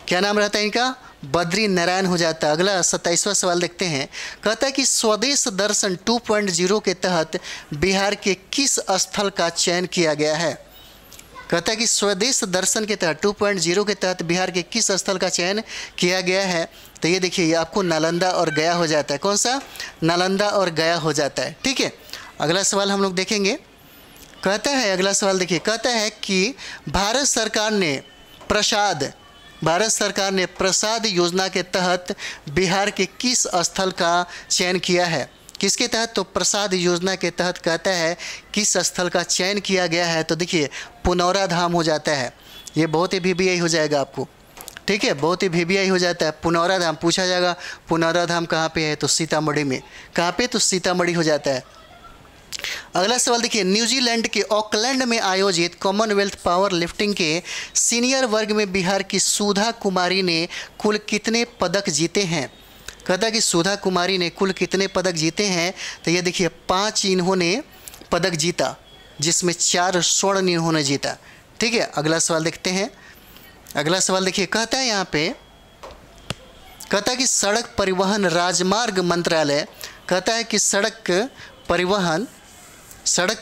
क्या नाम रहता है इनका? बद्री नारायण हो जाता है। अगला 27वां सवाल देखते हैं। कहता है कि स्वदेश दर्शन 2.0 के तहत बिहार के किस स्थल का चयन किया गया है? कहता है कि स्वदेश दर्शन के तहत 2.0 के तहत बिहार के किस स्थल का चयन किया गया है? तो ये देखिए ये आपको नालंदा और गया हो जाता है। कौन सा? नालंदा और गया हो जाता है। ठीक है, अगला सवाल हम लोग देखेंगे। कहता है, अगला सवाल देखिए, कहता है कि भारत सरकार ने प्रसाद योजना के तहत बिहार के किस स्थल का चयन किया है? किसके तहत? तो प्रसाद योजना के तहत कहता है किस स्थल का चयन किया गया है? तो देखिए पुनौरा धाम हो जाता है। ये बहुत ही VVI हो जाएगा आपको। ठीक है, बहुत ही VVI हो जाता है। पुनौरा धाम पूछा जाएगा, पुनौरा धाम कहाँ पे है? तो सीतामढ़ी में। कहाँ पे? तो सीतामढ़ी हो जाता है। अगला सवाल देखिए, न्यूजीलैंड के ऑकलैंड में आयोजित कॉमनवेल्थ पावर लिफ्टिंग के सीनियर वर्ग में बिहार की सुधा कुमारी ने कुल कितने पदक जीते हैं? कहता है कि सुधा कुमारी ने कुल कितने पदक जीते हैं? तो ये देखिए 5 इन्होंने पदक जीता, जिसमें 4 स्वर्ण इन्होंने जीता। ठीक है, अगला सवाल देखते हैं। अगला सवाल देखिए, कहता है यहाँ पे, कहता है कि सड़क परिवहन राजमार्ग मंत्रालय, कहता है कि सड़क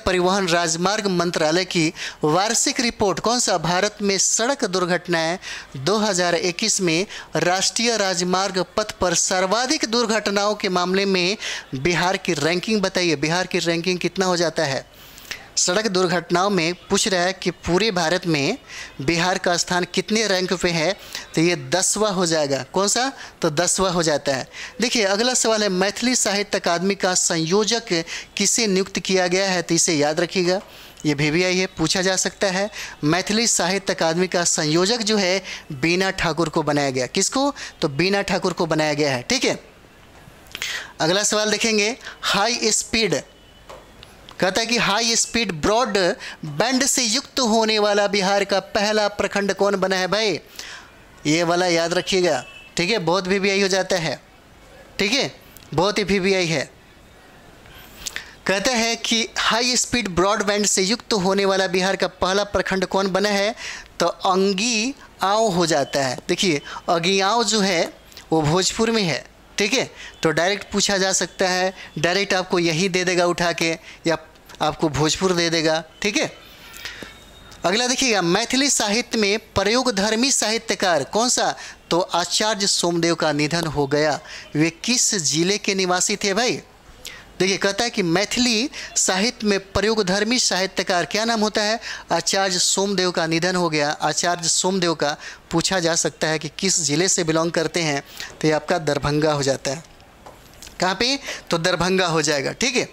परिवहन राजमार्ग मंत्रालय की वार्षिक रिपोर्ट, कौन सा? भारत में सड़क दुर्घटनाएं 2021 में राष्ट्रीय राजमार्ग पथ पर सर्वाधिक दुर्घटनाओं के मामले में बिहार की रैंकिंग बताइए। बिहार की रैंकिंग कितना हो जाता है? सड़क दुर्घटनाओं में पूछ रहा है कि पूरे भारत में बिहार का स्थान कितने रैंक पे है? तो ये 10वां हो जाएगा। कौन सा? तो 10वां हो जाता है। देखिए अगला सवाल है, मैथिली साहित्य अकादमी का संयोजक किसे नियुक्त किया गया है? तो इसे याद रखिएगा, ये VVI है, पूछा जा सकता है। मैथिली साहित्य अकादमी का संयोजक जो है बीना ठाकुर को बनाया गया। किसको? तो बीना ठाकुर को बनाया गया है। ठीक है, अगला सवाल देखेंगे। हाई स्पीड, कहता है कि हाई स्पीड ब्रॉड बैंड से युक्त होने वाला बिहार का पहला प्रखंड कौन बना है भाई? ये वाला याद रखिएगा। ठीक है, बहुत VVI हो जाता है। ठीक है, बहुत ही VVI है। कहता है कि हाई स्पीड ब्रॉडबैंड से युक्त होने वाला बिहार का पहला प्रखंड कौन बना है? तो अंगियाओं हो जाता है। देखिए, अंगियाओं जो है वो भोजपुर में है। ठीक है, तो डायरेक्ट पूछा जा सकता है, डायरेक्ट आपको यही दे देगा उठा के, या आपको भोजपुर दे देगा। ठीक है, अगला देखिएगा। मैथिली साहित्य में प्रयोगधर्मी साहित्यकार कौन सा? तो आचार्य सोमदेव का निधन हो गया। वे किस जिले के निवासी थे भाई? देखिए, कहता है कि मैथिली साहित्य में प्रयोगधर्मी साहित्यकार क्या नाम होता है? आचार्य सोमदेव का निधन हो गया। आचार्य सोमदेव का पूछा जा सकता है कि किस जिले से बिलोंग करते हैं? तो ये आपका दरभंगा हो जाता है। कहाँ पे? तो दरभंगा हो जाएगा। ठीक है,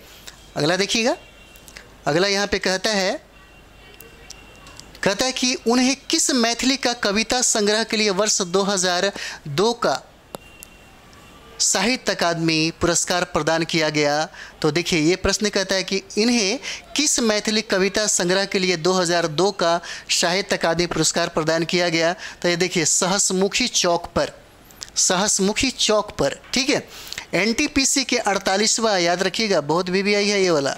अगला देखिएगा। अगला यहाँ पे कहता है कि उन्हें किस मैथिली का कविता संग्रह के लिए वर्ष 2002 का साहित्य अकादमी पुरस्कार प्रदान किया गया? तो देखिए, ये प्रश्न कहता है कि इन्हें किस मैथिली कविता संग्रह के लिए 2002 का साहित्य अकादमी पुरस्कार प्रदान किया गया? तो ये देखिए, सहसमुखी चौक पर, सहसमुखी चौक पर। ठीक है, NTPC के 48वां, याद रखिएगा, बहुत VVI है ये वाला।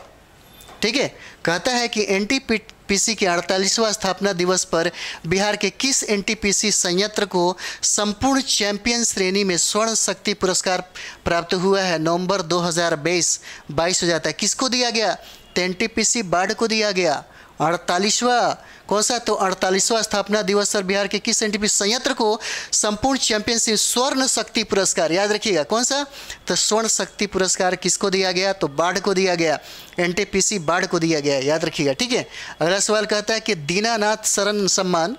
ठीक है, कहता है कि NTPC के 48वां स्थापना दिवस पर बिहार के किस NTPC संयंत्र को संपूर्ण चैंपियन श्रेणी में स्वर्ण शक्ति पुरस्कार प्राप्त हुआ है? नवंबर 2022 हो जाता है। किसको दिया गया? तो NTPC बाढ़ को दिया गया। 48वां कौन सा? तो 48वां स्थापना दिवस पर बिहार के किस NTPC संयंत्र को संपूर्ण चैंपियनशिप स्वर्ण शक्ति पुरस्कार, याद रखिएगा, कौन सा? तो स्वर्ण शक्ति पुरस्कार किसको दिया गया? तो बाढ़ को दिया गया। NTPC बाढ़ को दिया गया, याद रखिएगा। ठीक है, अगला सवाल कहता है कि दीनानाथ शरण सम्मान,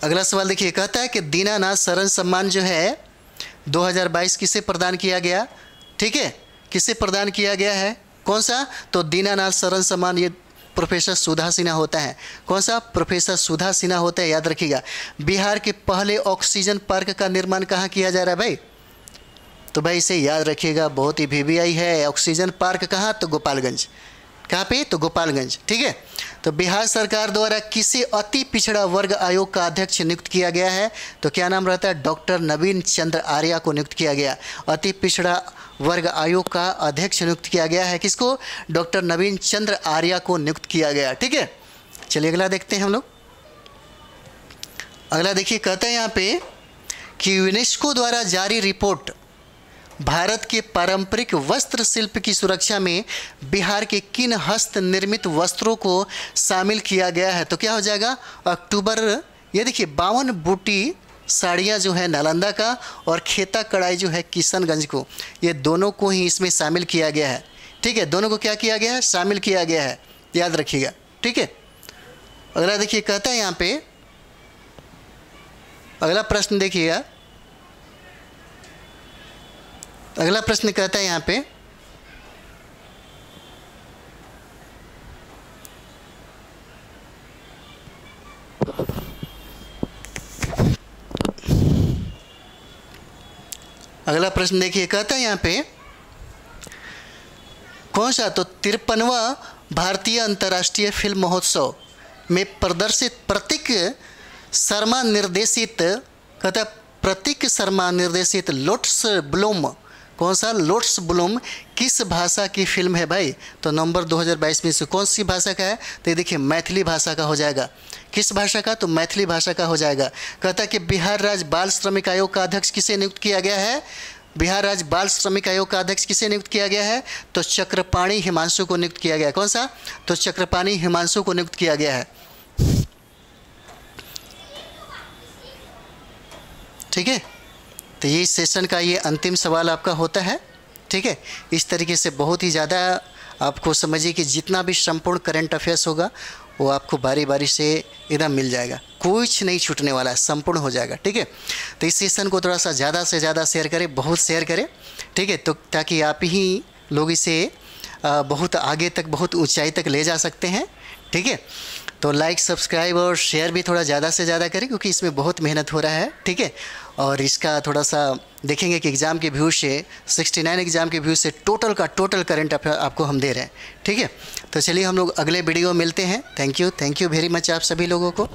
अगला सवाल देखिए, कहता है कि दीनानाथ शरण सम्मान जो है 2022 किसे प्रदान किया गया? ठीक है, किसे प्रदान किया गया है? कौन सा? तो दीनानाथ शरण सम्मान ये प्रोफेसर सुधा सिन्हा होता है। कौन सा? प्रोफेसर सुधा सिन्हा होता है, याद रखिएगा। बिहार के पहले ऑक्सीजन पार्क का निर्माण कहाँ किया जा रहा है भाई? तो भाई इसे याद रखिएगा, बहुत ही VVI है। ऑक्सीजन पार्क कहाँ? तो गोपालगंज। कहाँ पे? तो गोपालगंज। ठीक है, तो बिहार सरकार द्वारा किसे अति पिछड़ा वर्ग आयोग का अध्यक्ष नियुक्त किया गया है? तो क्या नाम रहता है? डॉक्टर नवीन चंद्र आर्या को नियुक्त किया गया। अति पिछड़ा वर्ग आयोग का अध्यक्ष नियुक्त किया गया है। किसको? डॉक्टर नवीन चंद्र आर्या को नियुक्त किया गया। ठीक है, चलिए अगला देखते हैं हम लोग। अगला देखिए, कहता है यहाँ पे कि यूनेस्को द्वारा जारी रिपोर्ट भारत के पारंपरिक वस्त्र शिल्प की सुरक्षा में बिहार के किन हस्त निर्मित वस्त्रों को शामिल किया गया है? तो क्या हो जाएगा? अक्टूबर, ये देखिए, 52 बूटी साड़ियाँ जो है नालंदा का और खेता कढ़ाई जो है किशनगंज को, ये दोनों को ही इसमें शामिल किया गया है। ठीक है, दोनों को क्या किया गया है? शामिल किया गया है, याद रखिएगा। ठीक है, अगला देखिए, कहता है यहाँ पे, अगला प्रश्न देखिएगा। अगला प्रश्न कहता है यहाँ पे, अगला प्रश्न देखिए, कहता है यहाँ पे कौन सा? तो 53वां भारतीय अंतर्राष्ट्रीय फिल्म महोत्सव में प्रदर्शित प्रतीक शर्मा निर्देशित, कहता है प्रतीक शर्मा निर्देशित लोटस ब्लूम, कौन सा? लोटस ब्लूम किस भाषा की फिल्म है भाई? तो नवंबर 2022 में से कौन सी भाषा का है? तो ये देखिए, मैथिली भाषा का हो जाएगा। किस भाषा का? तो मैथिली भाषा का हो जाएगा। कहता है कि बिहार राज्य बाल श्रमिक आयोग का अध्यक्ष किसे नियुक्त किया गया है? बिहार राज्य बाल श्रमिक आयोग का अध्यक्ष किसे नियुक्त किया गया है? तो चक्रपाणी हिमांशु को नियुक्त किया गया। कौन सा? तो चक्रपाणी हिमांशु को नियुक्त किया गया है। ठीक है, तो ये सेशन का ये अंतिम सवाल आपका होता है। ठीक है, इस तरीके से बहुत ही ज़्यादा आपको समझिए कि जितना भी संपूर्ण करंट अफेयर्स होगा वो आपको बारी बारी से एकदम मिल जाएगा, कुछ नहीं छूटने वाला है, संपूर्ण हो जाएगा। ठीक है, तो इस सेशन को थोड़ा सा ज़्यादा से ज़्यादा शेयर करें, बहुत शेयर करें। ठीक है, तो ताकि आप ही लोग इसे बहुत आगे तक, बहुत ऊंचाई तक ले जा सकते हैं। ठीक है, तो लाइक, सब्सक्राइब और शेयर भी थोड़ा ज़्यादा से ज़्यादा करें, क्योंकि इसमें बहुत मेहनत हो रहा है। ठीक है, और इसका थोड़ा सा देखेंगे कि एग्ज़ाम के व्यू से, 69 एग्ज़ाम के व्यू से टोटल का टोटल करंट अफेयर आपको हम दे रहे हैं। ठीक है, तो चलिए हम लोग अगले वीडियो में मिलते हैं। थैंक यू वेरी मच आप सभी लोगों को।